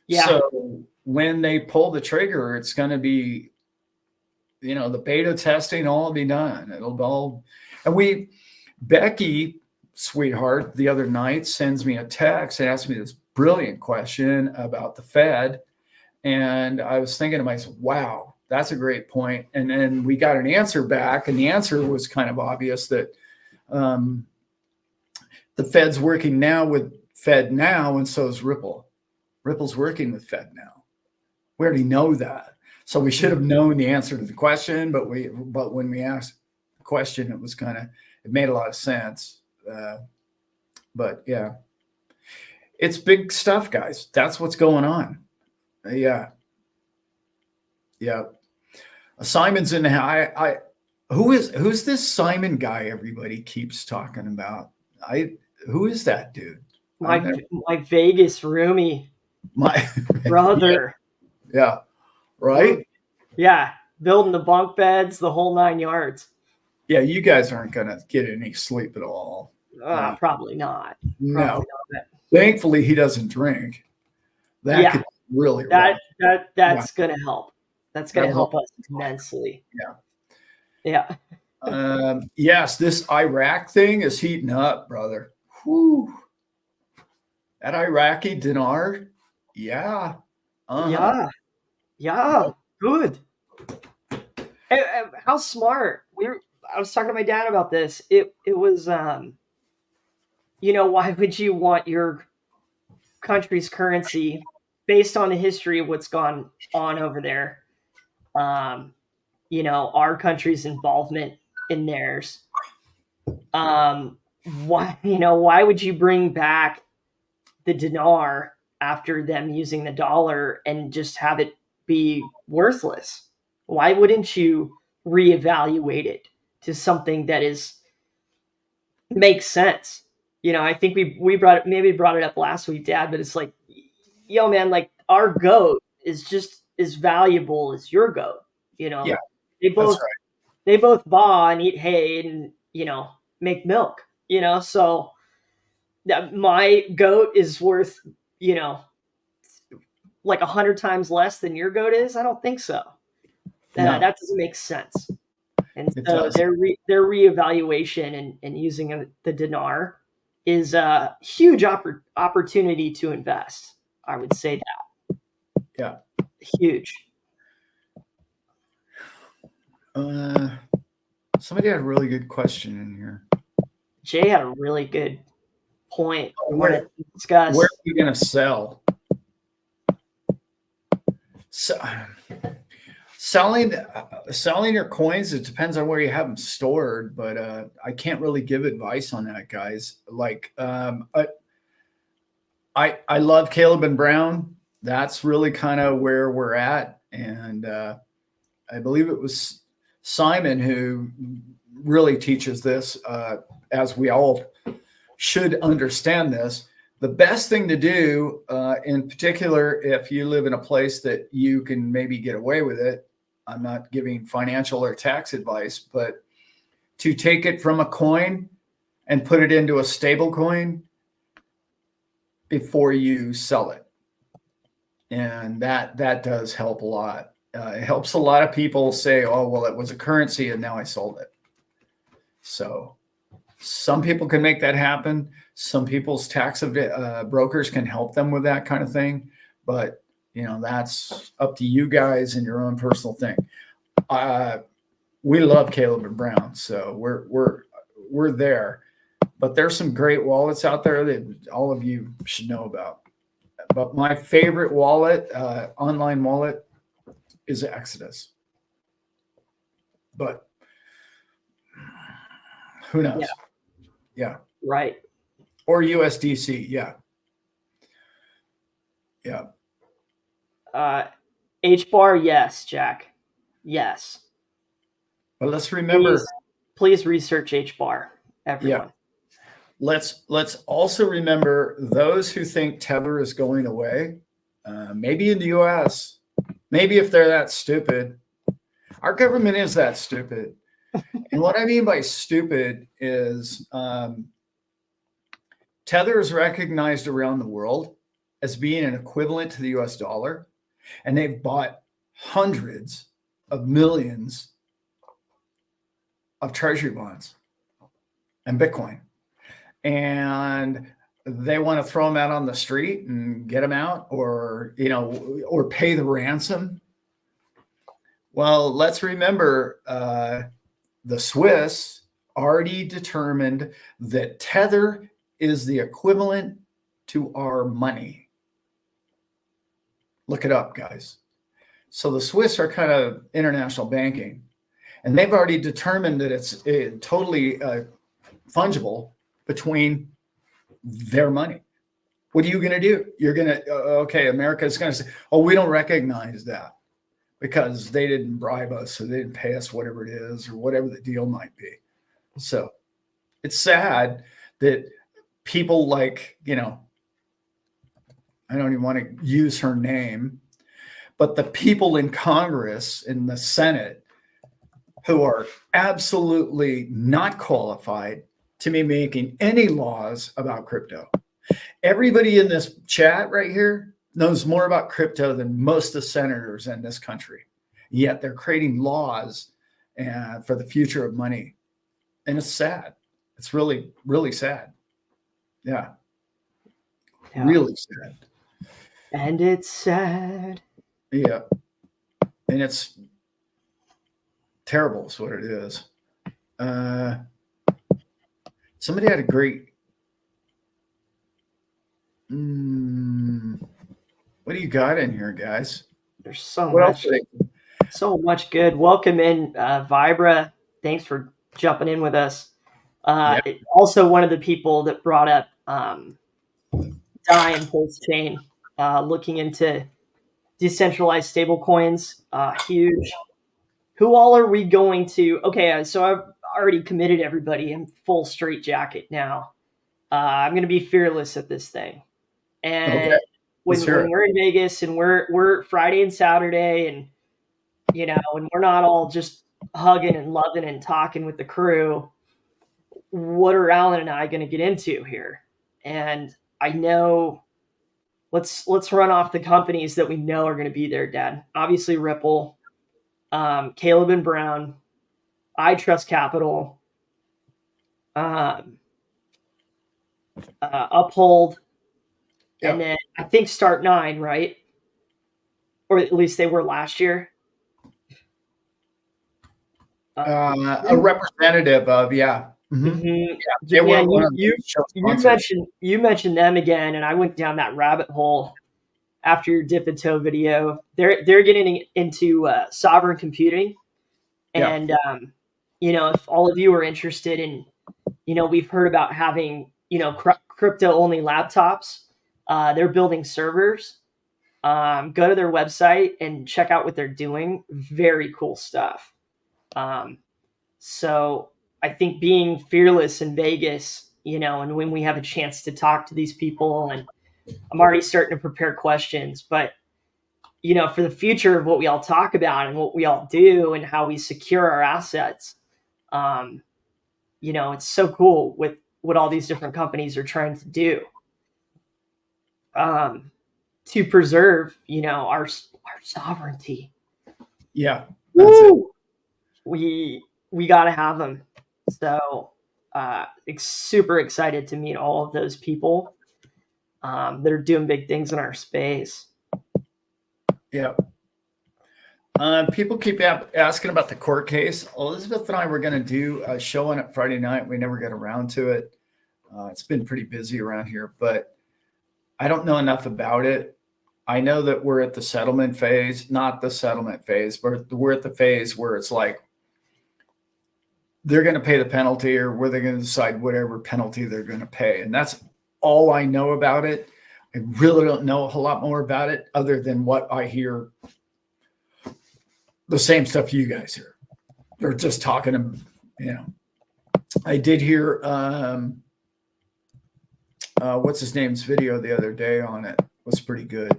Yeah. So when they pull the trigger, it's going to be, the beta testing all will be done. It'll all, and Becky, sweetheart, the other night sends me a text and asks me this brilliant question about the Fed. And I was thinking to myself, wow, that's a great point. And then we got an answer back, and the answer was kind of obvious, that the Fed's working now with Fed Now, and so is Ripple. Ripple's working with Fed Now. We already know that. So we should have known the answer to the question, but when we asked the question, it made a lot of sense. But yeah, it's big stuff, guys. That's what's going on. Yeah. Simon's in the who's this Simon guy everybody keeps talking about? Who is that dude? My Vegas roomie. My brother. Yeah. Right? Yeah. Building the bunk beds, the whole 9 yards. Yeah, you guys aren't gonna get any sleep at all. Probably not. No. Probably not. Thankfully, he doesn't drink. That could really that's going to help. That's going to help us immensely. Yeah. Yes, this Iraq thing is heating up, brother. Whew. That Iraqi dinar. Yeah. Uh-huh. Yeah. Good. How smart. I was talking to my dad about this. It was, why would you want your country's currency based on the history of what's gone on over there? our country's involvement in theirs. Why would you bring back the dinar after them using the dollar and just have it be worthless? Why wouldn't you reevaluate it to something that makes sense? I think we brought it up last week, Dad, but it's like, yo, man, like our goat is just as valuable as your goat. Yeah, They that's both right. they both baa and eat hay and make milk. So that my goat is worth like 100 times less than your goat is. I don't think so. No, That doesn't make sense. And it so does. their reevaluation and using the dinar is a huge opportunity to invest. I would say that. Yeah. Huge. Somebody had a really good question in here. Jay had a really good point we Where- want to discuss. Where are you going to sell? So, selling your coins, it depends on where you have them stored, but I can't really give advice on that, guys. Like, I love Caleb and Brown. That's really kind of where we're at, and I believe it was Simon who really teaches this, as we all should understand this. The best thing to do, in particular, if you live in a place that you can maybe get away with it, I'm not giving financial or tax advice, but to take it from a coin and put it into a stable coin before you sell it. And that does help a lot. It helps a lot of people say, oh, well, it was a currency and now I sold it. So some people can make that happen. Some people's tax brokers can help them with that kind of thing. But, that's up to you guys and your own personal thing. We love Caleb and Brown, so we're there. But there's some great wallets out there that all of you should know about. But my favorite wallet, online wallet, is Exodus. But who knows? Yeah. Right. Or USDC. Yeah. HBAR, yes, Jack. Yes. But let's remember. Please research HBAR, everyone. Yeah. Let's also remember those who think Tether is going away. Maybe in the U.S. Maybe if they're that stupid. Our government is that stupid. And what I mean by stupid is Tether is recognized around the world as being an equivalent to the US dollar. And they've bought hundreds of millions of treasury bonds and Bitcoin. And they want to throw them out on the street and get them out, or pay the ransom. Well, let's remember the Swiss already determined that Tether is the equivalent to our money. Look it up, guys. So the Swiss are kind of international banking, and they've already determined that it's totally fungible between their money. What are you going to do? You're going to, okay, America's going to say, oh, we don't recognize that because they didn't bribe us or they didn't pay us whatever it is or whatever the deal might be. So it's sad that people like, I don't even want to use her name, but the people in Congress, in the Senate, who are absolutely not qualified to be making any laws about crypto. Everybody in this chat right here knows more about crypto than most of the senators in this country. Yet they're creating laws for the future of money. And it's sad. It's really, really sad. Yeah. Really sad. And it's sad. Yeah. And it's terrible is what it is. Somebody had a great, what do you got in here, guys? There's so What much. else? So much good. Welcome in, Vibra. Thanks for jumping in with us. Also, one of the people that brought up DAI and Pulse Chain, looking into decentralized stablecoins, huge. Who all are we going to? Okay, so I've already committed everybody in full straight jacket now. I'm going to be fearless at this thing. And Okay. when we're in Vegas and we're Friday and Saturday, and and we're not all just hugging and loving and talking with the crew, what are Alan and I going to get into here? And I know, let's run off the companies that we know are going to be there, Dad. Obviously Ripple, Caleb and Brown, I Trust Capital, Uphold, and then I think Start 9, right? Or at least they were last year. A representative of, Mm-hmm. Yeah, you mentioned them again, and I went down that rabbit hole after your dip and toe video. They're getting into sovereign computing, and if all of you are interested in, we've heard about having crypto only laptops. They're building servers. Go to their website and check out what they're doing. Very cool stuff. So I think being fearless in Vegas, and when we have a chance to talk to these people, and I'm already starting to prepare questions, but for the future of what we all talk about and what we all do and how we secure our assets, it's so cool with what all these different companies are trying to do, to preserve, our sovereignty. Yeah. Woo! We got to have them. So super excited to meet all of those people that are doing big things in our space. Yeah. People keep asking about the court case. Elizabeth and I were going to do a show on it Friday night. We never got around to it. It's been pretty busy around here, but I don't know enough about it. I know that we're at the settlement phase, not the settlement phase, but we're at the phase where it's like they're going to pay the penalty, or where they're going to decide whatever penalty they're going to pay. And that's all I know about it. I really don't know a whole lot more about it other than what I hear, the same stuff you guys hear. They're just talking, I did hear, what's his name's video the other day on it was pretty good.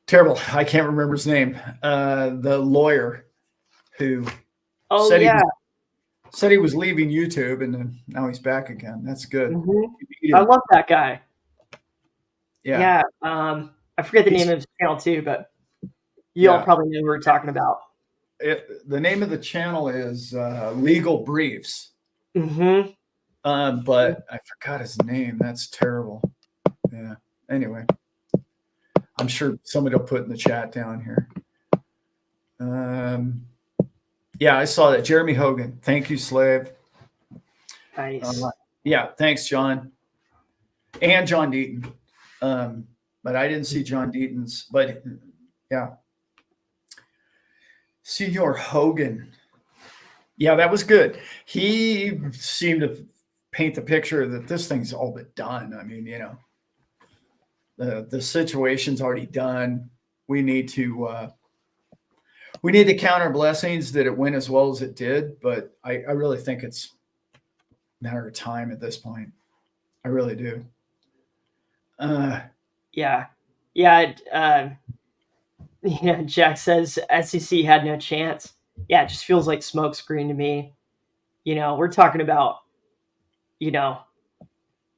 Terrible. I can't remember his name. The lawyer who said he was leaving YouTube, and then now he's back again. That's good. Mm-hmm. I love that guy. Yeah. I forget the name of his channel too, but you all probably know who we're talking about. The name of the channel is Legal Briefs. Mm-hmm. But I forgot his name. That's terrible. Yeah. Anyway, I'm sure somebody will put in the chat down here. Yeah, I saw that. Jeremy Hogan. Thank you, Slave. Nice. Yeah, thanks, John. And John Deaton. But I didn't see John Deaton's. But yeah. Senor Hogan. Yeah, that was good. He seemed to paint the picture that this thing's all but done. I mean, the situation's already done. We need to count our blessings that it went as well as it did, but I really think it's a matter of time at this point. I really do. Yeah. Jack says SEC had no chance. Yeah, it just feels like smokescreen to me. We're talking about, the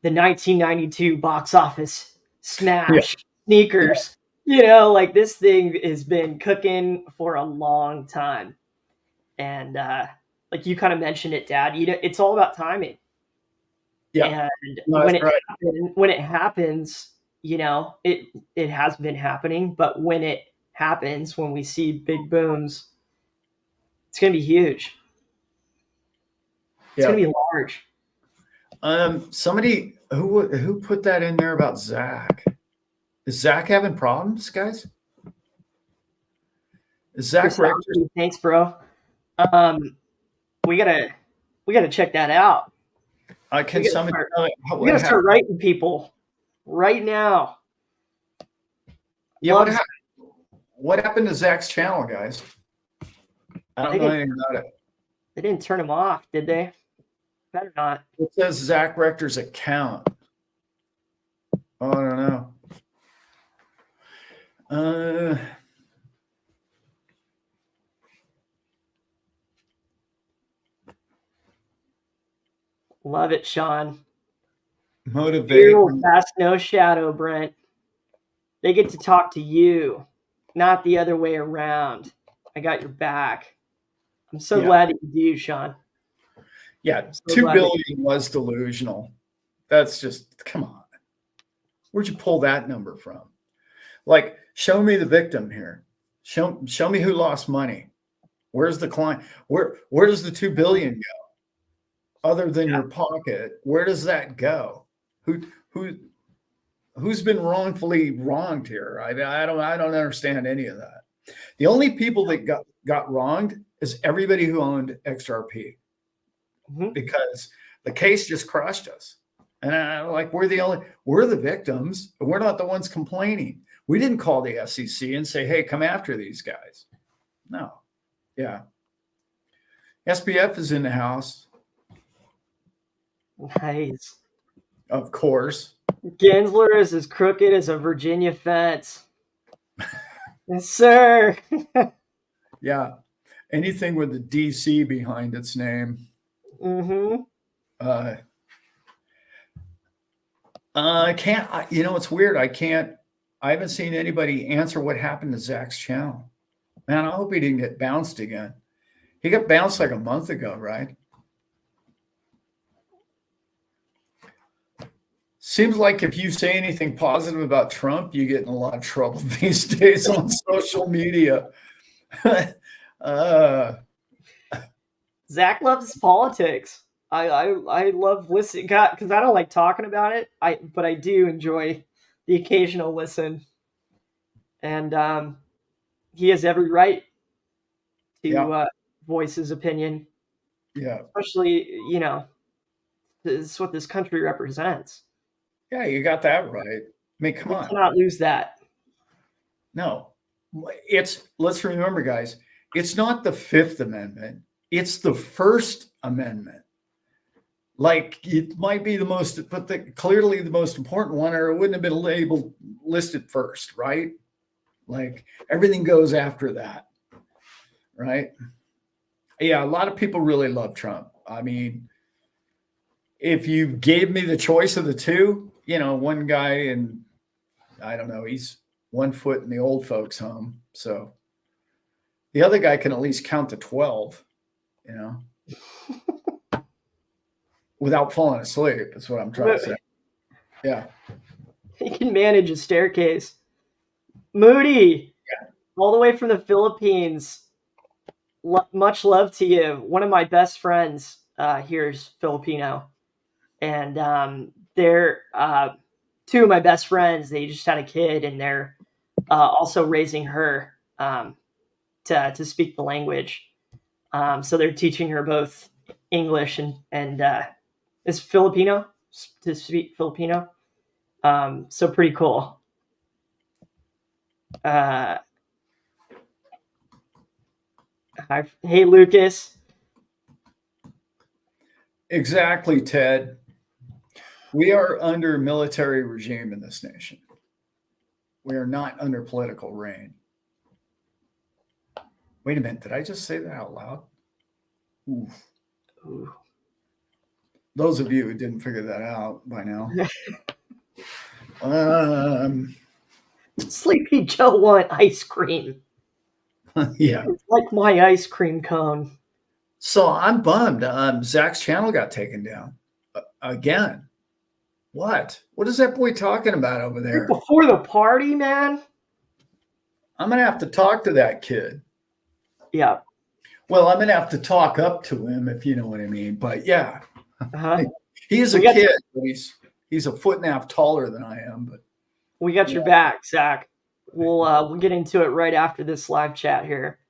1992 box office smash sneakers. Like this thing has been cooking for a long time. And like you kind of mentioned it, Dad, it's all about timing. Yeah. And when it happens, it has been happening, but when it happens, when we see big booms, it's going to be huge. It's going to be large. Somebody who put that in there about Zach. Is Zach having problems, guys? Zach Richter. Thanks, bro. We gotta check that out. Can someone tell me We gotta start writing people right now. Yeah, what happened to Zach's channel, guys? I don't know anything about it. They didn't turn him off, did they? Better not. It says Zach Richter's account. Oh, I don't know. Love it, Sean. Motivate. Fear will cast no shadow, Brent. They get to talk to you, not the other way around. I got your back. I'm so glad that you do, Sean. Yeah, 2 billion was delusional. That's just, come on. Where'd you pull that number from? Like, show me the victim here. Show me who lost money. Where's the client? Where does the 2 billion go? Other than your pocket, where does that go? Who's been wrongfully wronged here? I don't understand any of that. The only people that got wronged is everybody who owned XRP, because the case just crushed us. And we're the victims, but we're not the ones complaining. We didn't call the SEC and say, hey, come after these guys. No. Yeah. SPF is in the house. Nice. Of course. Gensler is as crooked as a Virginia fence. Yes, sir. Yeah. Anything with the DC behind its name. I can't, it's weird. I haven't seen anybody answer what happened to Zach's channel. Man, I hope he didn't get bounced again. He got bounced like a month ago, right? Seems like if you say anything positive about Trump, you get in a lot of trouble these days on social media. Zach loves politics. I love listening because I don't like talking about it. But I do enjoy the occasional listen, and he has every right to voice his opinion. Yeah, especially this is what this country represents. Yeah, you got that right. I mean, come on. Cannot lose that. No, let's remember, guys, it's not the Fifth Amendment. It's the First Amendment. Like, it might be clearly the most important one, or it wouldn't have been listed first, right? Like, everything goes after that, right? Yeah, a lot of people really love Trump. I mean, if you gave me the choice of the two, one guy, and I don't know, he's 1 foot in the old folks' home. So the other guy can at least count to 12, without falling asleep. That's what I'm trying to say. Yeah. He can manage a staircase. Moody, all the way from the Philippines. Much love to you. One of my best friends here is Filipino. And they're two of my best friends. They just had a kid, and they're also raising her to speak the language. So they're teaching her both English and is Filipino to speak Filipino. So pretty cool. Hey, Lucas. Exactly, Ted. We are under military regime in this nation. We are not under political reign. Wait a minute. Did I just say that out loud? Oof. Ooh. Those of you who didn't figure that out by now. Sleepy Joe want ice cream. Yeah. It's like my ice cream cone. So I'm bummed. Zach's channel got taken down again. What is that boy talking about over there? Before the party, man. I'm going to have to talk to that kid. Yeah. Well, I'm going to have to talk up to him, if you know what I mean. But yeah, he's a kid, but he's a foot and a half taller than I am. But we got your back, Zach. We'll get into it right after this live chat here.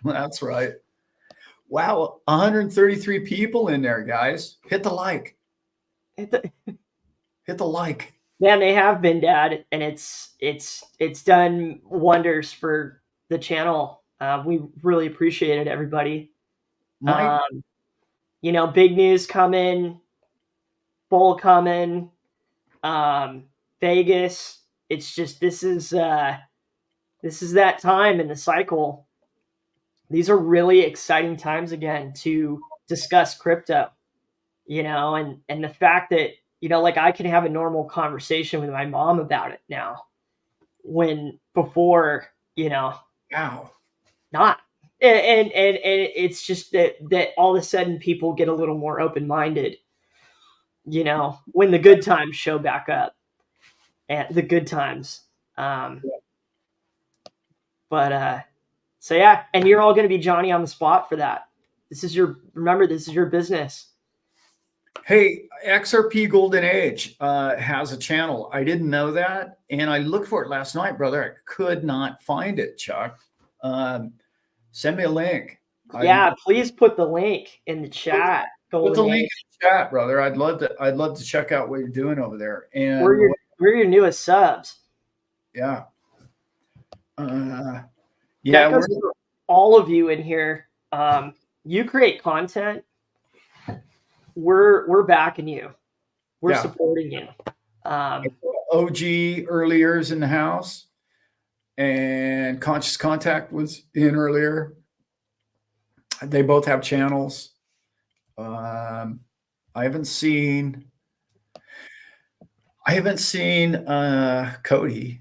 That's right. Wow, 133 people in there, guys. Hit the like. Hit the like. Man, they have been, Dad, and it's done wonders for the channel. We really appreciate it, everybody. Mike, Big news coming, bull coming, Vegas. It's just this is that time in the cycle. These are really exciting times again to discuss crypto. And the fact that like I can have a normal conversation with my mom about it now, when before wow. not. And it's just that all of a sudden people get a little more open-minded, when the good times show back up, and the good times. So yeah, and you're all going to be Johnny on the spot for that. This is your business. Hey, XRP Golden Age has a channel. I didn't know that, and I looked for it last night, brother. I could not find it, Chuck. Send me a link. Yeah, please put the link in the chat. Put the link in the chat, brother. I'd love to check out what you're doing over there. And we're your newest subs. Yeah. That goes for all of you in here. You create content. We're backing you. We're supporting you. OG earlier's in the house, and Conscious Contact was in earlier. They both have channels. I haven't seen Cody.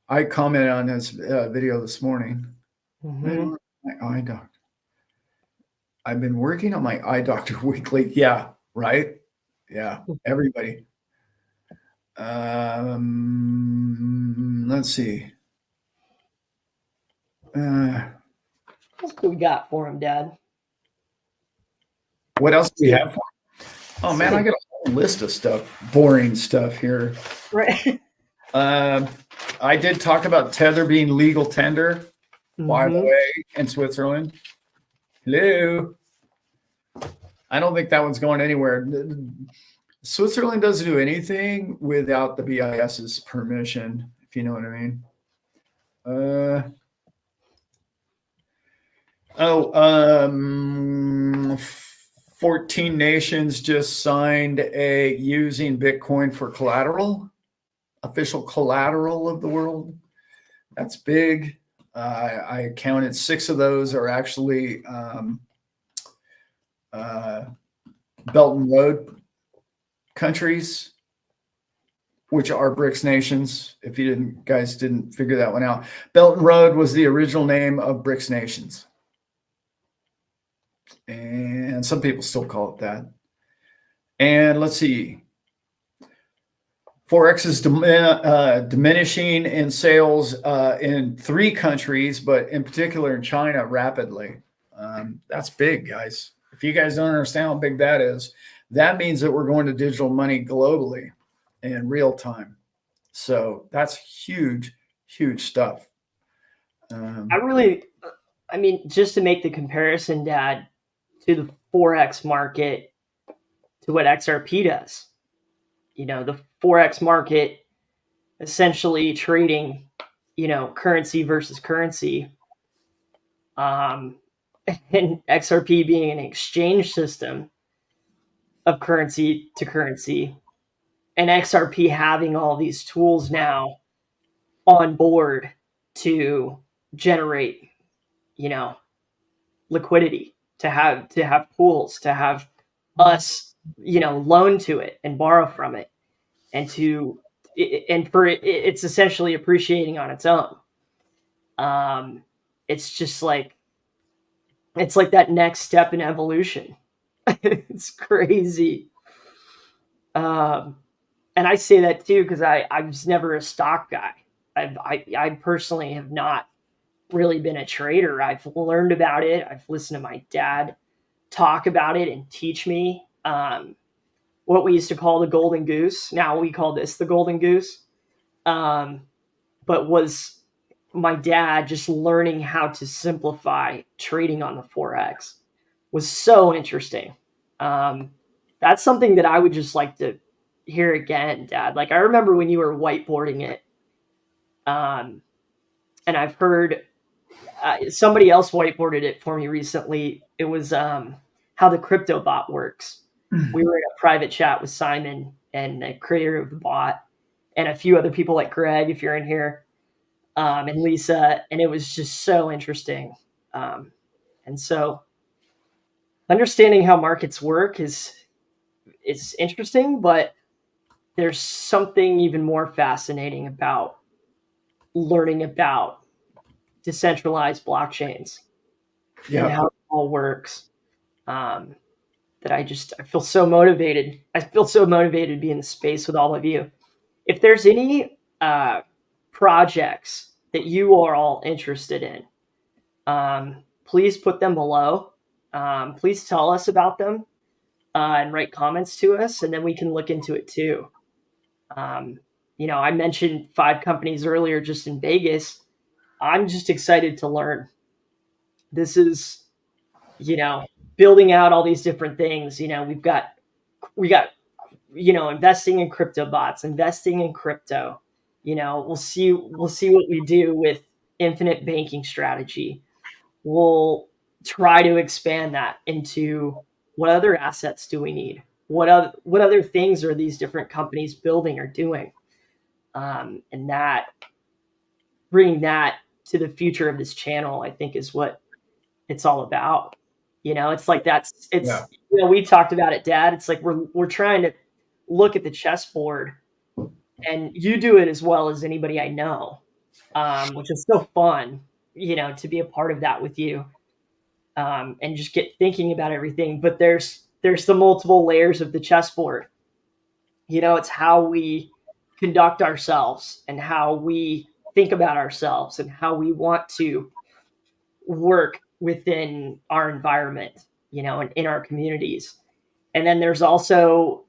I commented on his video this morning. Mm-hmm. My eye doctor. I've been working on my eye doctor weekly. Yeah, right. Yeah, everybody. Let's see. What else do we got for him, Dad? What else do we have for him? Oh man, I got a whole list of stuff, boring stuff here. Right. I did talk about Tether being legal tender, by the way, in Switzerland. Hello. I don't think that one's going anywhere. Switzerland doesn't do anything without the BIS's permission, if you know what I mean. 14 nations just signed using Bitcoin for collateral, official collateral of the world. That's big. I counted 6 of those are actually Belt and Road countries, which are BRICS nations. If you guys didn't figure that one out, Belt and Road was the original name of BRICS nations. And some people still call it that. And let's see. Forex is diminishing in sales in 3 countries, but in particular in China rapidly. That's big, guys. If you guys don't understand how big that is, that means that we're going to digital money globally in real time. So that's huge, huge stuff. Just to make the comparison, Dad, to the Forex market, to what XRP does. The Forex market essentially trading, currency versus currency. And XRP being an exchange system of currency to currency, and XRP having all these tools now on board to generate, liquidity, to have pools, to have us, loan to it and borrow from it, and it's essentially appreciating on its own. It's just like, it's like that next step in evolution. It's crazy. And I say that too because I was never a stock guy. I personally have not really been a trader. I've learned about it. I've listened to my dad talk about it and teach me what we used to call the golden goose. Now we call this the golden goose. But was my dad just learning how to simplify trading on the Forex was so interesting. That's something that I would just like to hear again, Dad. Like, I remember when you were whiteboarding it, and I've heard somebody else whiteboarded it for me recently. It was how the crypto bot works. We were in a private chat with Simon and the creator of the bot and a few other people like Greg, if you're in here, and Lisa, and it was just so interesting. And so understanding how markets work is interesting, but there's something even more fascinating about learning about decentralized blockchains and how it all works. That I feel so motivated. I feel so motivated to be in the space with all of you. If there's any projects that you are all interested in, please put them below. Please tell us about them and write comments to us, and then we can look into it too. I mentioned 5 companies earlier just in Vegas. I'm just excited to learn. This is, building out all these different things. We got, investing in crypto bots, investing in crypto. We'll see what we do with infinite banking strategy. We'll try to expand that into what other assets do we need? What other things are these different companies building or doing? And that bringing that to the future of this channel, I think, is what it's all about. It's like we talked about it, Dad. It's like we're trying to look at the chessboard, and you do it as well as anybody I know, which is so fun, to be a part of that with you, and just get thinking about everything. But there's the multiple layers of the chessboard. It's how we conduct ourselves and how we think about ourselves and how we want to work within our environment, and in our communities. And then there's also,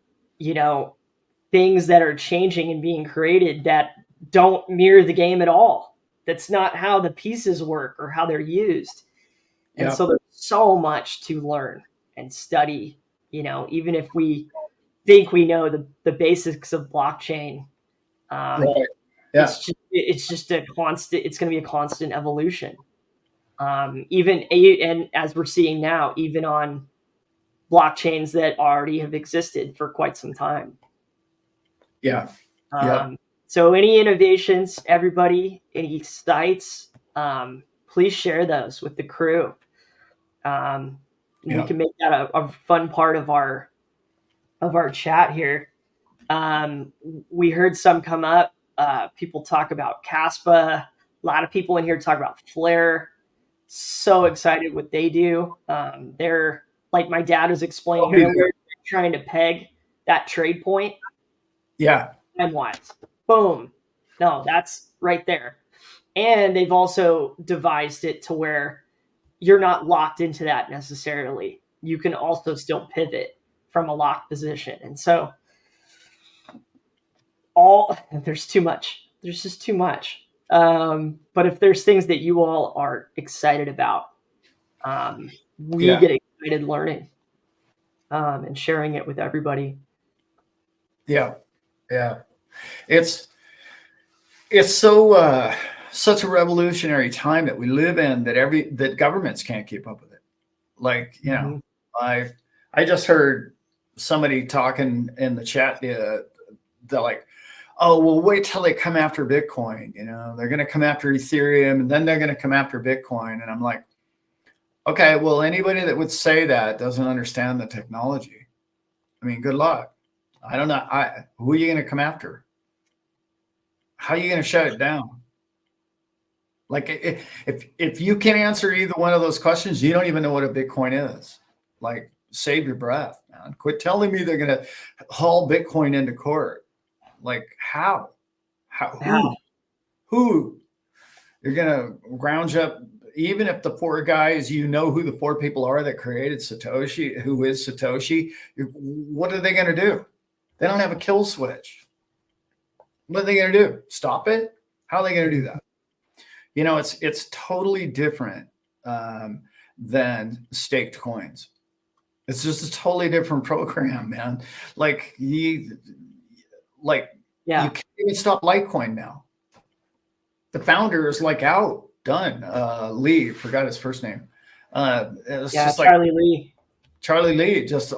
things that are changing and being created that don't mirror the game at all. That's not how the pieces work or how they're used. And so there's so much to learn and study, even if we think we know the basics of blockchain. Right. Yeah. It's just a constant, it's going to be a constant evolution. And as we're seeing now, even on blockchains that already have existed for quite some time. Yeah. So any innovations, everybody, any sites, please share those with the crew. We can make that a fun part of our chat here. We heard some come up. People talk about Caspa. A lot of people in here talk about Flare. So excited what they do. They're, like my dad was explaining earlier, trying to peg that trade point. Yeah. Time-wise. Boom. No, that's right there. And they've also devised it to where you're not locked into that necessarily. You can also still pivot from a locked position. And so there's too much. There's just too much. But if there's things that you all are excited about, we get excited learning and sharing it with everybody. Yeah. It's so such a revolutionary time that we live in that governments can't keep up with it. Like, I just heard somebody talking in the chat. They're like, oh, well, wait till they come after Bitcoin. They're going to come after Ethereum, and then they're going to come after Bitcoin. And I'm like, okay, well, anybody that would say that doesn't understand the technology. I mean, good luck. I don't know. Who are you going to come after? How are you going to shut it down? Like, if you can answer either one of those questions, you don't even know what a Bitcoin is. Like, save your breath, man. Quit telling me they're going to haul Bitcoin into court. Like, how? Who? You're going to round up, even if the 4 guys, who the 4 people are that created Satoshi, who is Satoshi, what are they going to do? They don't have a kill switch. What are they going to do? Stop it? How are they going to do that? it's totally different than staked coins. It's just a totally different program, man. Like you can't even stop Litecoin now. The founder is like out, done. Lee, forgot his first name. It's just Charlie Lee. Charlie Lee, just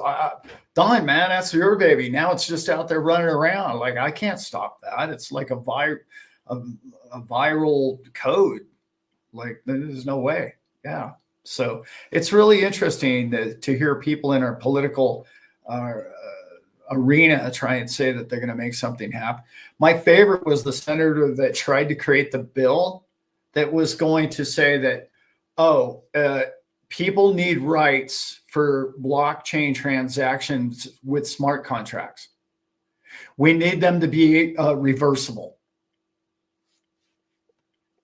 done, man. That's your baby. Now it's just out there running around. Like I can't stop that. It's like a viral code. Like there's no way. Yeah. So it's really interesting to hear people in our political arena try and say that they're going to make something happen. My favorite was the senator that tried to create the bill that was going to say that, people need rights for blockchain transactions with smart contracts. We need them to be reversible.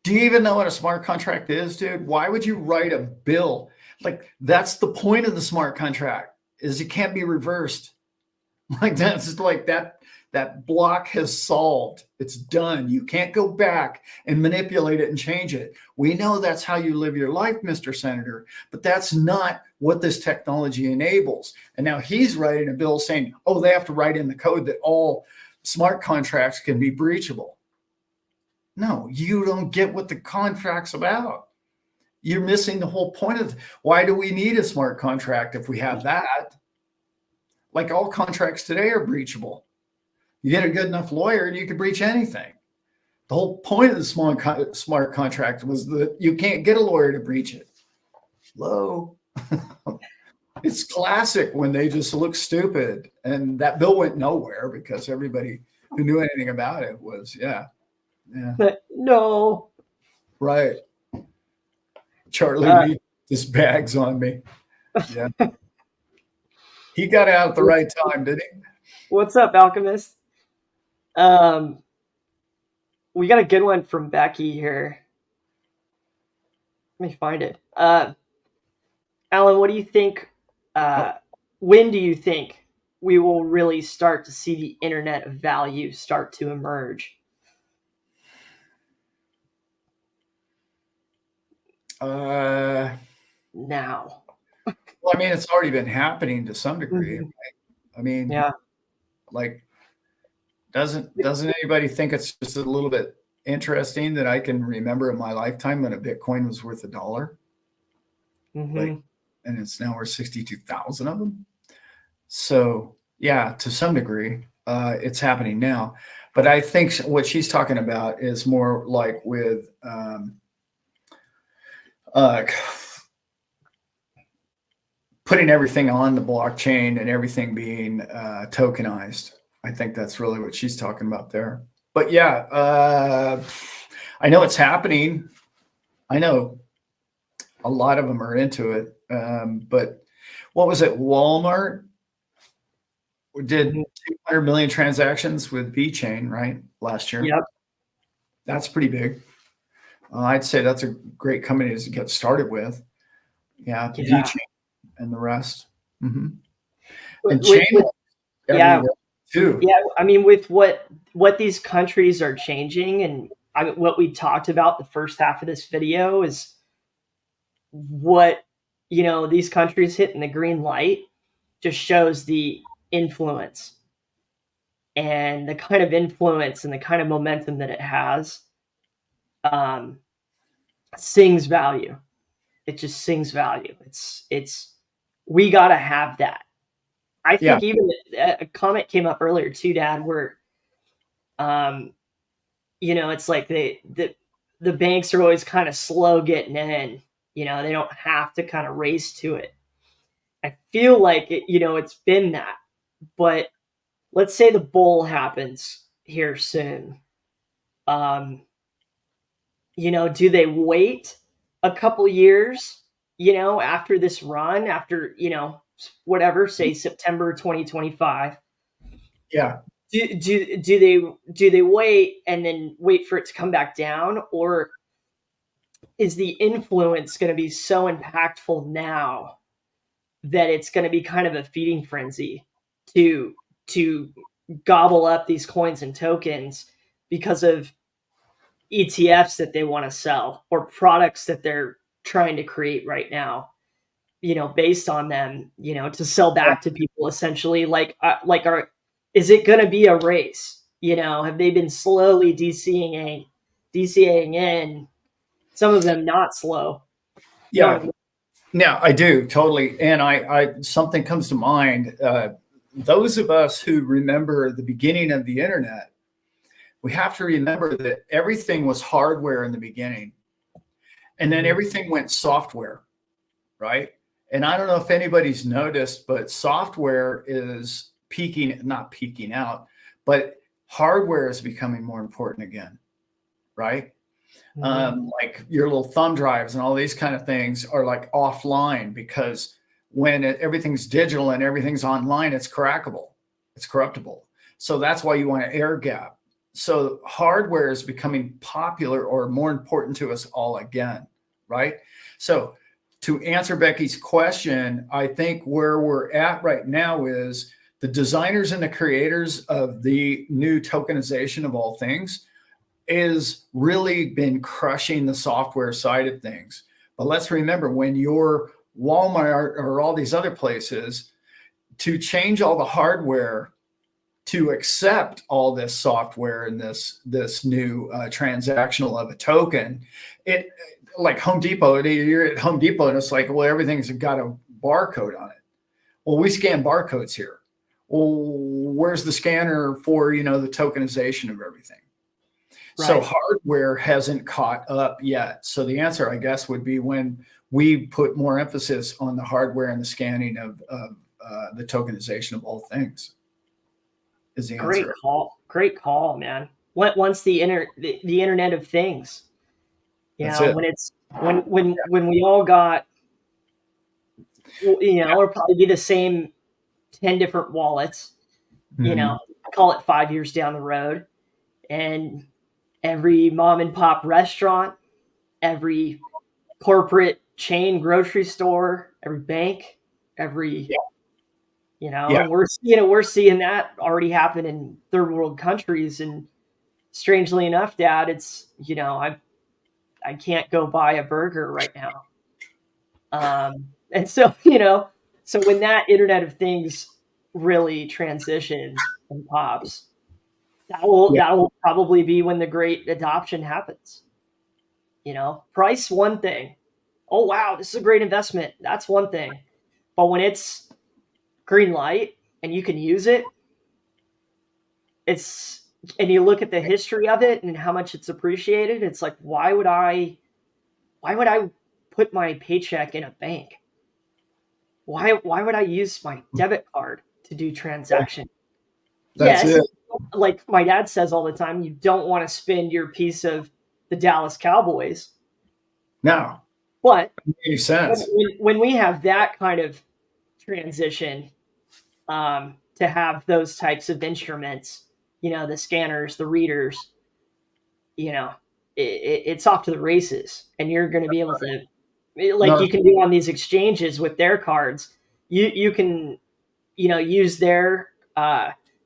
Do you even know what a smart contract is, dude? Why would you write a bill? Like that's the point of the smart contract is it can't be reversed. Like that's like that block has solved. It's done. You can't go back and manipulate it and change it. We know that's how you live your life, Mr. Senator, but that's not what this technology enables. And now he's writing a bill saying, they have to write in the code that all smart contracts can be breachable. No, you don't get what the contract's about. You're missing the whole point of why do we need a smart contract if we have that? Like all contracts today are breachable. You get a good enough lawyer and you can breach anything. The whole point of the smart contract was that you can't get a lawyer to breach it. Hello. It's classic when they just look stupid. And that bill went nowhere because everybody who knew anything about it was, yeah. But no. Right. Charlie Lee just bags on me. Yeah. He got out at the right time, didn't he? What's up, Alchemist? We got a good one from Becky here. Let me find it. Alan, what do you think? When do you think we will really start to see the internet of value start to emerge? Now. Well, I mean, it's already been happening to some degree. Right? I mean, like, doesn't anybody think it's just a little bit interesting that I can remember in my lifetime when a Bitcoin was worth $1? Like, and it's now worth 62,000 of them. So yeah, to some degree, it's happening now. But I think what she's talking about is more like with putting everything on the blockchain and everything being tokenized. I think that's really what she's talking about there. But yeah, I know it's happening. I know a lot of them are into it. But what was it? Walmart did 200 million transactions with VeChain, right? Last year. Yep. That's pretty big. I'd say that's a great company to get started with. Yeah. VeChain and the rest. Mm-hmm. And too. Yeah. I mean, with what these countries are changing and what we talked about the first half of this video is what, these countries hitting the green light just shows the influence and the kind of influence and the kind of momentum that it has sings value. It just sings value. It's we got to have that. I think even a comment came up earlier too, Dad, where it's like the banks are always kind of slow getting in. They don't have to kind of race to it. I feel like it, it's been that. But let's say the bull happens here soon. Do they wait a couple years, after this run, after, whatever, say September 2025? Yeah. Do they wait and then wait for it to come back down, or is the influence going to be so impactful now that it's going to be kind of a feeding frenzy to gobble up these coins and tokens because of ETFs that they want to sell or products that they're trying to create right now, based on them, to sell back to people essentially. Is it going to be a race? Have they been slowly DCAing in, some of them not slow? Yeah. Yeah, I do totally. And I something comes to mind. Those of us who remember the beginning of the internet, we have to remember that everything was hardware in the beginning, and then everything went software, right? And I don't know if anybody's noticed, but software is not peaking out, but hardware is becoming more important again, right? Like your little thumb drives and all these kind of things are like offline, because when everything's digital and everything's online, it's crackable, it's corruptible. So that's why you want to air gap. So hardware is becoming popular or more important to us all again, right? So to answer Becky's question, I think where we're at right now is the designers and the creators of the new tokenization of all things is really been crushing the software side of things. But let's remember, when you're Walmart or all these other places, to change all the hardware to accept all this software and this new transactional of a token, it, like Home Depot, you're at Home Depot and it's like, well, everything's got a barcode on it. Well, we scan barcodes here. Well, where's the scanner for, the tokenization of everything? Right. So hardware hasn't caught up yet. So the answer, I guess, would be when we put more emphasis on the hardware and the scanning of the tokenization of all things. Is the answer. Great call, man. Once the Internet of Things, when we all got, it'll probably be the same 10 different wallets, call it 5 years down the road, and every mom and pop restaurant, every corporate chain grocery store, every bank, every, we're seeing that already happen in third world countries. And strangely enough, Dad, it's, I can't go buy a burger right now. And so, so when that Internet of Things really transitions and pops, that will probably be when the great adoption happens. Price, one thing. Oh, wow, this is a great investment. That's one thing. But when it's green light and you can use it, and you look at the history of it and how much it's appreciated, it's like, why would I put my paycheck in a bank? Why would I use my debit card to do transaction? That's it. Like my dad says all the time, you don't want to spend your piece of the Dallas Cowboys. No. But it makes sense. When we have that kind of transition, to have those types of instruments, the scanners, the readers, it's off to the races. And you're going to be able to, you can do on these exchanges with their cards, you can, use their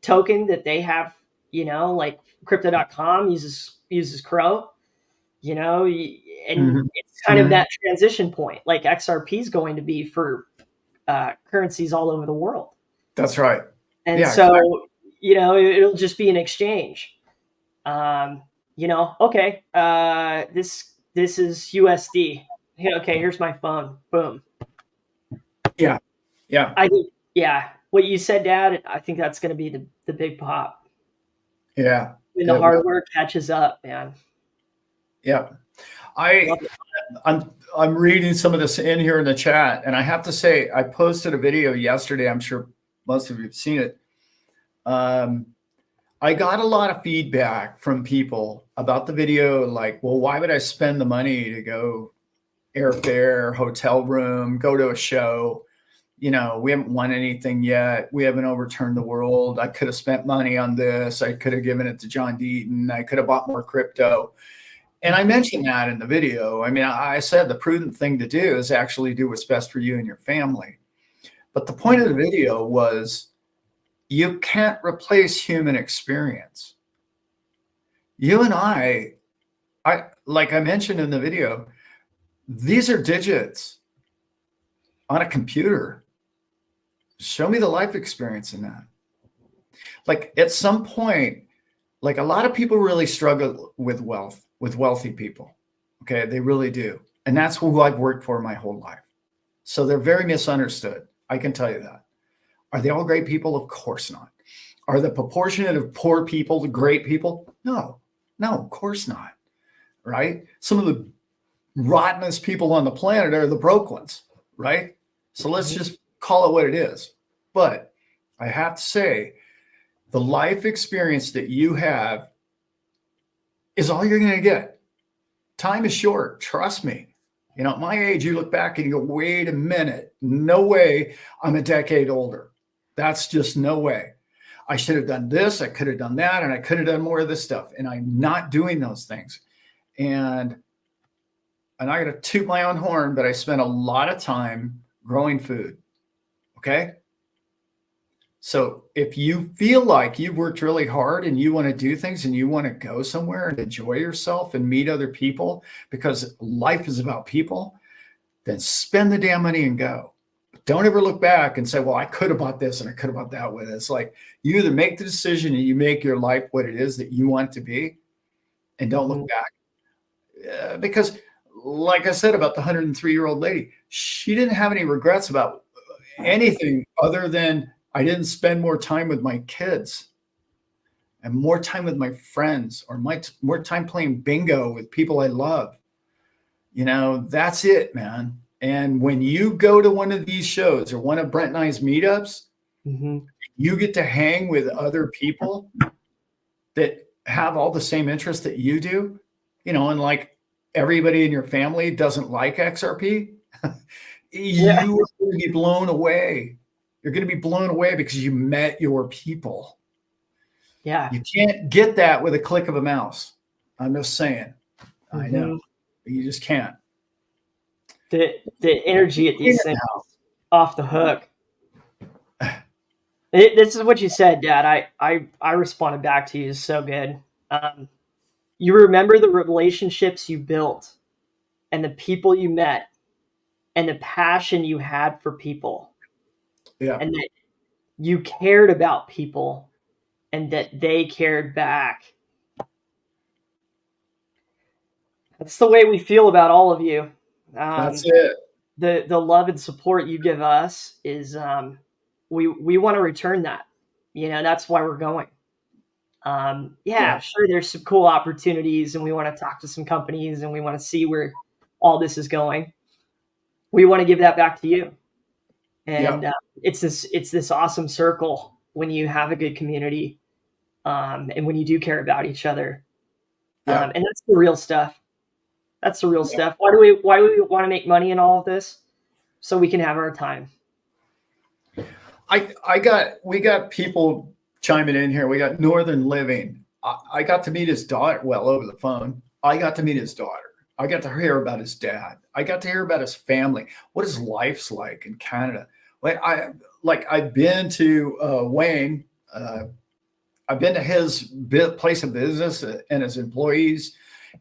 token that they have, like crypto.com uses Crow, and it's kind of that transition point, like XRP is going to be for currencies all over the world. That's right. And so, exactly. It'll just be an exchange. Okay, this is USD. Okay, here's my phone. Boom. Yeah. Yeah. I think, what you said, Dad, I think that's going to be the big pop. Yeah. When the hardware catches up, man. Yeah. I'm reading some of this in here in the chat, and I have to say, I posted a video yesterday. I'm sure most of you have seen it. I got a lot of feedback from people about the video, like, well, why would I spend the money to go airfare, hotel room, go to a show? We haven't won anything yet. We haven't overturned the world. I could have spent money on this. I could have given it to John Deaton. I could have bought more crypto. And I mentioned that in the video. I mean, I said the prudent thing to do is actually do what's best for you and your family. But the point of the video was, you can't replace human experience. You and I like I mentioned in the video, these are digits on a computer. Show me the life experience in that. Like at some point, like a lot of people really struggle with wealth, with wealthy people. Okay, they really do. And that's who I've worked for my whole life. So they're very misunderstood. I can tell you that. Are they all great people? Of course not. Are the proportionate of poor people to great people? No, of course not. Right? Some of the rottenest people on the planet are the broke ones. Right? So let's just call it what it is. But I have to say, the life experience that you have is all you're going to get. Time is short. Trust me. You know, at my age, you look back and you go, wait a minute. No way I'm a decade older. That's just no way. I should have done this. I could have done that. And I could have done more of this stuff. And I'm not doing those things. And I got to toot my own horn, but I spent a lot of time growing food. Okay. So if you feel like you've worked really hard and you want to do things and you want to go somewhere and enjoy yourself and meet other people, because life is about people, then spend the damn money and go. Don't ever look back and say, well, I could have bought this and I could have bought that with it. It's like you either make the decision and you make your life what it is that you want to be and don't look back. Because like I said about the 103-year-old lady, she didn't have any regrets about anything other than I didn't spend more time with my kids and more time with my friends or more time playing bingo with people I love. You know, that's it, man. And when you go to one of these shows or one of Brent and I's meetups, you get to hang with other people that have all the same interests that you do, you know, and like everybody in your family doesn't like XRP. You are going to be blown away. You're going to be blown away because you met your people. Yeah. You can't get that with a click of a mouse. I'm just saying. I know. But you just can't. The energy at these things off the hook. This is what you said, Dad. I responded back to you. Is so good. You remember the relationships you built and the people you met and the passion you had for people. Yeah. And that you cared about people and that they cared back. That's the way we feel about all of you. That's it. The love and support you give us is we want to return that. You know, that's why we're going. Sure, there's some cool opportunities and we want to talk to some companies and we want to see where all this is going. We want to give that back to you. And it's this awesome circle when you have a good community and when you do care about each other. And that's the real stuff. That's the real stuff. Why do we want to make money in all of this? So we can have our time. We got people chiming in here. We got Northern Living. I got to meet his daughter, well, over the phone. I got to meet his daughter. I got to hear about his dad. I got to hear about his family, what his life's like in Canada. I've been to Wayne. I've been to his place of business and his employees,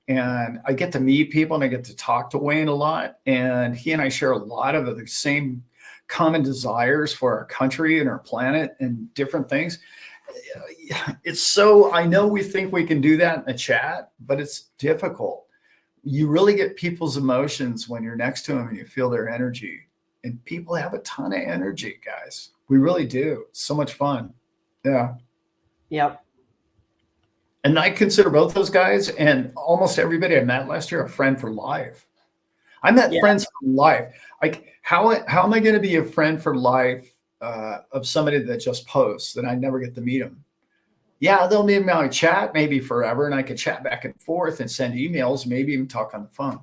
and I get to meet people and I get to talk to Wayne a lot. And he and I share a lot of the same common desires for our country and our planet and different things. It's so, I know we think we can do that in a chat, but it's difficult. You really get people's emotions when you're next to them and you feel their energy. And people have a ton of energy, guys. We really do. It's so much fun. Yeah. Yep. And I consider both those guys and almost everybody I met last year a friend for life. I met friends for life. Like, how am I going to be a friend for life of somebody that just posts that I never get to meet them? Yeah, they'll meet me on a chat maybe forever, and I could chat back and forth and send emails, maybe even talk on the phone.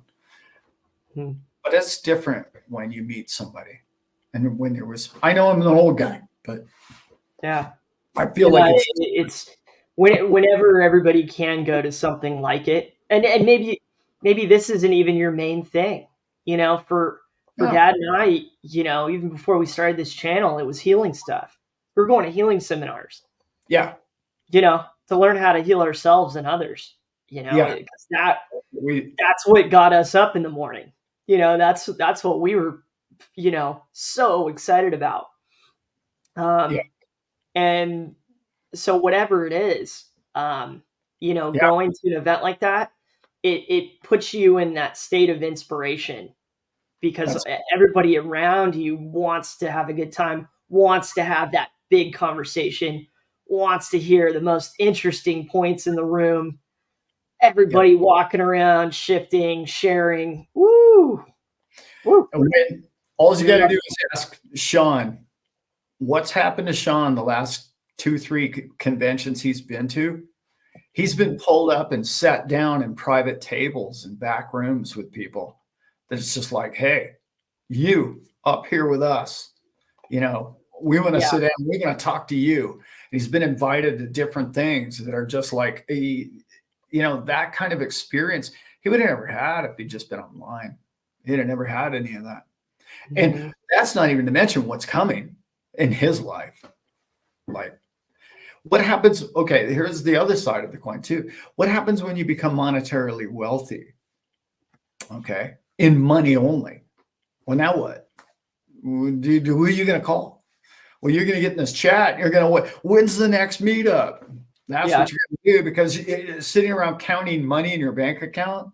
But it's different when you meet somebody. And when I know I'm an old guy, but I feel like it's whenever everybody can go to something like it, and maybe this isn't even your main thing, you know, for Dad and I, you know, even before we started this channel, it was healing stuff. We were going to healing seminars. Yeah. You know, to learn how to heal ourselves and others. Yeah. because that's what got us up in the morning. That's what we were, so excited about. Yeah. And so whatever it is, Yeah. going to an event like that, it puts you in that state of inspiration because everybody around you wants to have a good time, wants to have that big conversation, wants to hear the most interesting points in the room. Everybody walking around, shifting, sharing. Woo! Woo! And all you got to do is ask Sean, what's happened to Sean the last 2-3 conventions he's been to? He's been pulled up and sat down in private tables and back rooms with people. That's just like, hey, you up here with us. We want to sit down. We're going to talk to you. And he's been invited to different things that are just like, that kind of experience he would have never had if he'd just been online. He'd have never had any of that. And that's not even to mention what's coming in his life. Like, what happens? Okay, here's the other side of the coin too. What happens when you become monetarily wealthy? Okay, in money only. Well, now what? Who are you going to call? Well, you're going to get in this chat. You're going to, when's the next meetup? That's what you're going to do, because sitting around counting money in your bank account,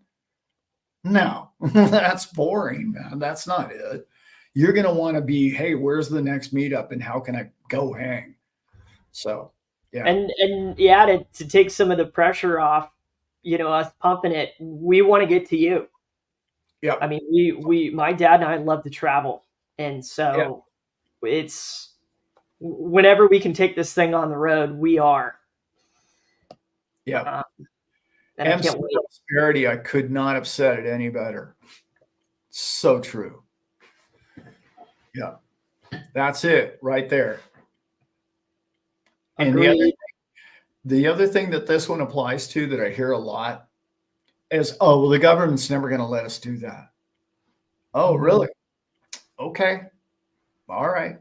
no, that's boring, man. That's not it. You're going to want to be, hey, where's the next meetup and how can I go hang? So, yeah. And to take some of the pressure off, us pumping it, we want to get to you. Yeah. I mean, my dad and I love to travel. And so it's whenever we can take this thing on the road, we are. Yeah. And I can't wait. Prosperity, I could not have said it any better. So true. Yeah. That's it right there. And the other thing that this one applies to that I hear a lot is, oh, well, the government's never going to let us do that. Oh, really? Okay. All right.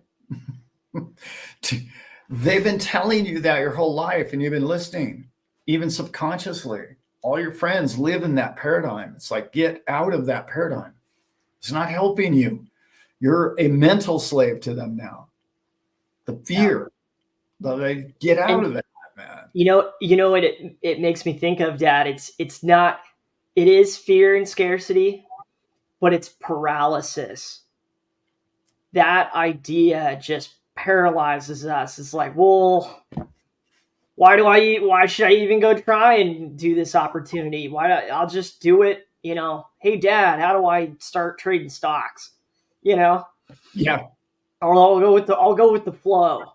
They've been telling you that your whole life and you've been listening, even subconsciously. All your friends live in that paradigm. It's like, get out of that paradigm. It's not helping you. You're a mental slave to them now. The fear. They get out of that, man. You know what it makes me think of, Dad? It's not, it is fear and scarcity, but it's paralysis. That idea just paralyzes us. It's like, well, why should I even go try and do this opportunity? I'll just do it, hey Dad, how do I start trading stocks? Yeah. Or I'll go with the flow.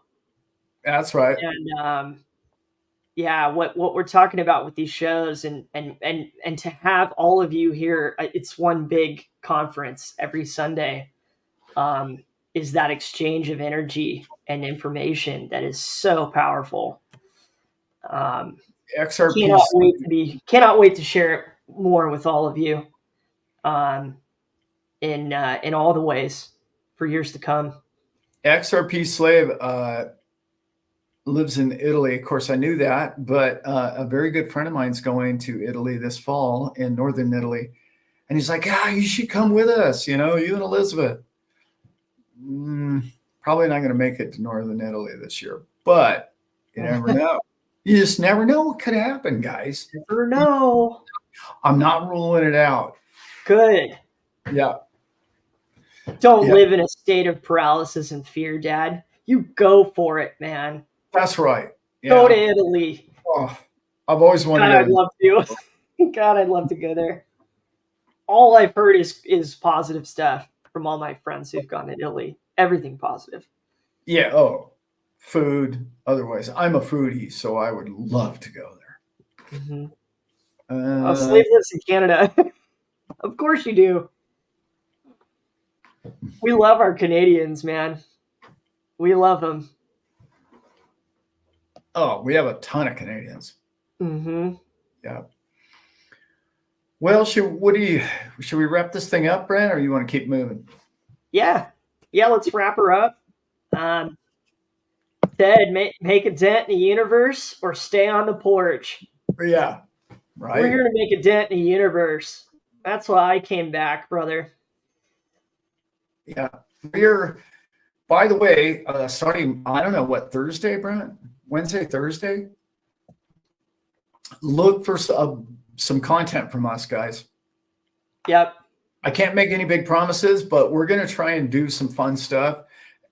That's right. And what we're talking about with these shows and to have all of you here, it's one big conference every Sunday, is that exchange of energy and information that is so powerful. XRP cannot wait to share it more with all of you, in all the ways for years to come. XRP Slave lives in Italy. Of course, I knew that, but a very good friend of mine's going to Italy this fall, in northern Italy, and he's like, you should come with us. You and Elizabeth. Probably not going to make it to northern Italy this year, but you never know. You just never know what could happen, guys. Never know. I'm not ruling it out. Good. Yeah. Don't live in a state of paralysis and fear, Dad. You go for it, man. That's right. Yeah. Go to Italy. Oh, I've always wanted to. I'd love to. God, I'd love to go there. All I've heard is positive stuff from all my friends who've gone to Italy. Everything positive. Yeah. Oh, food. Otherwise, I'm a foodie, so I would love to go there. Mm-hmm. Slave lives in Canada. Of course you do. We love our Canadians, man. We love them. Oh, we have a ton of Canadians. Mm-hmm. Yeah. Well, should we wrap this thing up, Brent, or you want to keep moving? Yeah. Let's wrap her up. Ted, make a dent in the universe or stay on the porch. Yeah. right? We're here to make a dent in the universe. That's why I came back, brother. Yeah. We're, by the way, starting, I don't know what, Thursday, Brent? Wednesday, Thursday? Look for some content from us, guys. Yep. I can't make any big promises, but we're going to try and do some fun stuff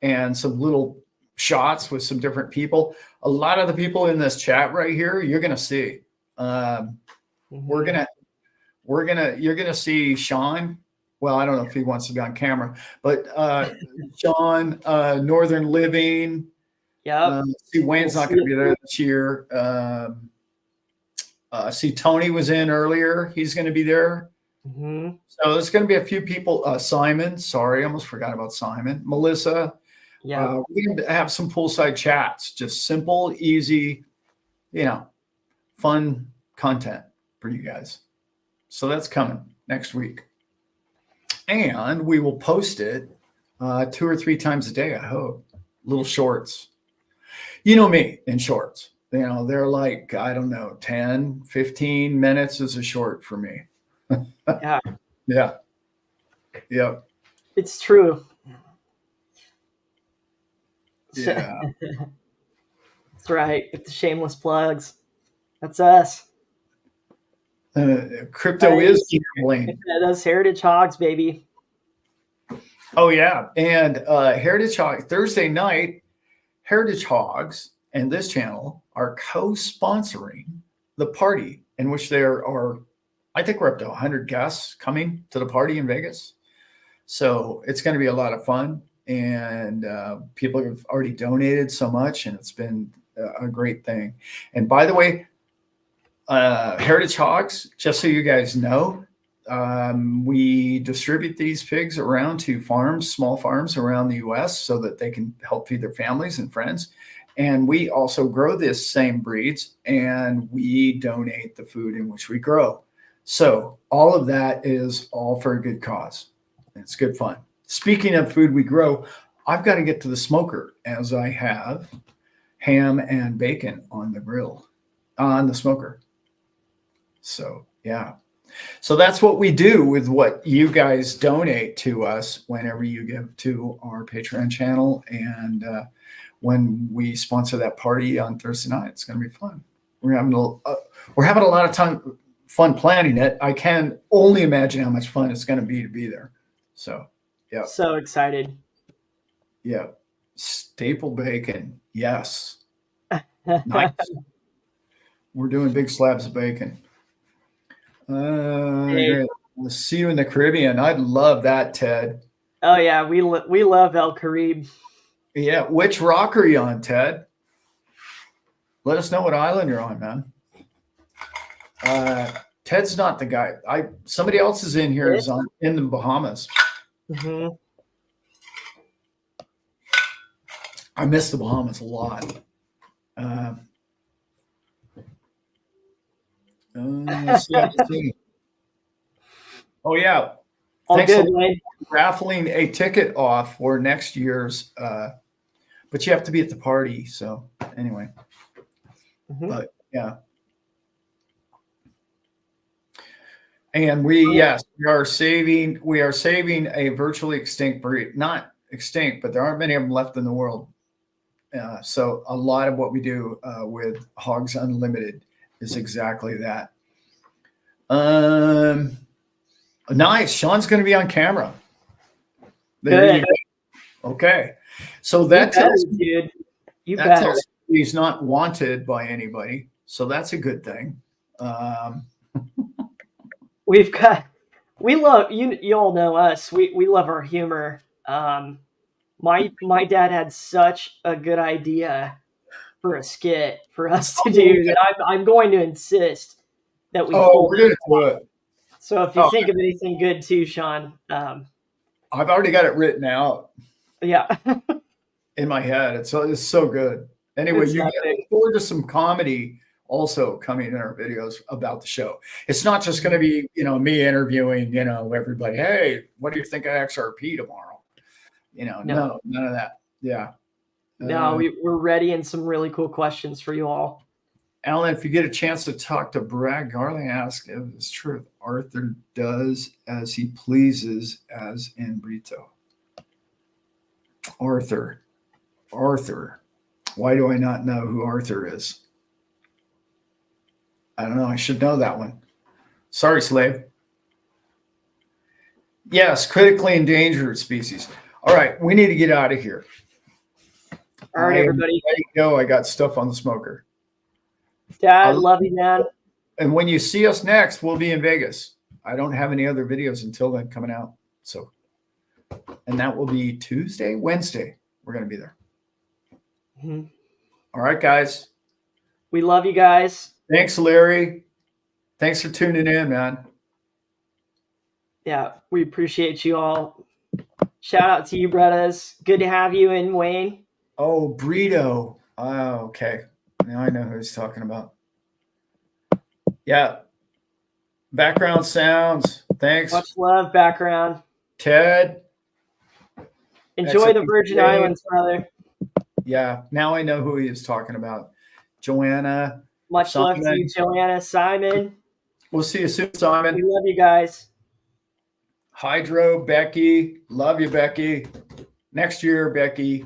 and some little shots with some different people. A lot of the people in this chat right here, you're going to see. You're going to see Sean. Well, I don't know if he wants to be on camera, but Sean, Northern Living. Yep. See, Wayne's not going to be there this year. See, Tony was in earlier. He's going to be there. Mm-hmm. So there's going to be a few people. Simon, sorry, I almost forgot about Simon. Melissa. Yeah. We're going to have some poolside chats, just simple, easy, fun content for you guys. So that's coming next week. And we will post it 2 or 3 times a day, I hope. Little shorts. You know me in shorts. They're like, I don't know, 10, 15 minutes is a short for me. Yeah. Yeah. Yeah. It's true. Yeah. That's right. With the shameless plugs. That's us. Crypto is gambling. Those heritage hogs, baby. Oh, yeah. And Heritage Hogs, Thursday night, Heritage Hogs and this channel are co-sponsoring the party in which there are, I think we're up to 100 guests coming to the party in Vegas. So it's going to be a lot of fun. And people have already donated so much, and it's been a great thing. And by the way, Heritage Hogs, just so you guys know, we distribute these pigs around to farms, small farms around the U.S. so that they can help feed their families and friends. And we also grow this same breeds, and we donate the food in which we grow. So all of that is all for a good cause. It's good fun. Speaking of food we grow, I've got to get to the smoker as I have ham and bacon on the grill, on the smoker. So, yeah. So that's what we do with what you guys donate to us whenever you give to our Patreon channel. And when we sponsor that party on Thursday night, it's going to be fun. We're having a lot of fun planning it. I can only imagine how much fun it's going to be there. So, yeah. So excited. Yeah. Staple bacon. Yes. Nice. We're doing big slabs of bacon. Great. We'll see you in the Caribbean. I'd love that, Ted. Oh yeah, we love El Caribe. Yeah, which rock are you on, Ted? Let us know what island you're on, man. Ted's not the guy. Somebody else is in here is in the Bahamas. Mm-hmm. I miss the Bahamas a lot. Let's see. Oh yeah. All Thanks good, for Wayne. raffling a ticket off for next year's, but you have to be at the party. So anyway, but yeah. And we are saving a virtually extinct breed, not extinct, but there aren't many of them left in the world. So a lot of what we do with Hogs Unlimited is exactly that. Nice. Sean's going to be on camera. There you go. Okay. So that tells me, dude. Tells me he's not wanted by anybody. So that's a good thing. We love you all know us. We love our humor. My dad had such a good idea for a skit for us to do that I'm going to insist that we pull. We're gonna do it. So if you think of anything good too, Sean, I've already got it written out. Yeah. In my head. It's so good. Anyway, you look forward to some comedy also coming in our videos about the show. It's not just going to be, me interviewing, everybody. Hey, what do you think of XRP tomorrow? No, none of that. Yeah. No, we're ready and some really cool questions for you all. Alan, if you get a chance to talk to Brad Garley, ask if it's true. Arthur does as he pleases, as in Brito. Arthur. Why do I not know who Arthur is? I don't know. I should know that one. Sorry, slave. Yes, critically endangered species. All right, we need to get out of here. All right, everybody. Ready to go. I got stuff on the smoker. Dad, love you, man. And when you see us next, we'll be in Vegas. I don't have any other videos until then coming out. So, and that will be Wednesday. We're going to be there. Mm-hmm. All right, guys. We love you guys. Thanks, Larry. Thanks for tuning in, man. Yeah, we appreciate you all. Shout out to you, brothers. Good to have you in, Wayne. Oh, Brito. Oh, okay. Now I know who he's talking about. Yeah. Background sounds. Thanks. Much love, background. Ted. Enjoy the Virgin Islands, brother. Yeah. Now I know who he is talking about. Joanna. Much Simon. love to you, Joanna, Simon. We'll see you soon, Simon. We love you guys. Hydro, Becky. Love you, Becky. Next year, Becky.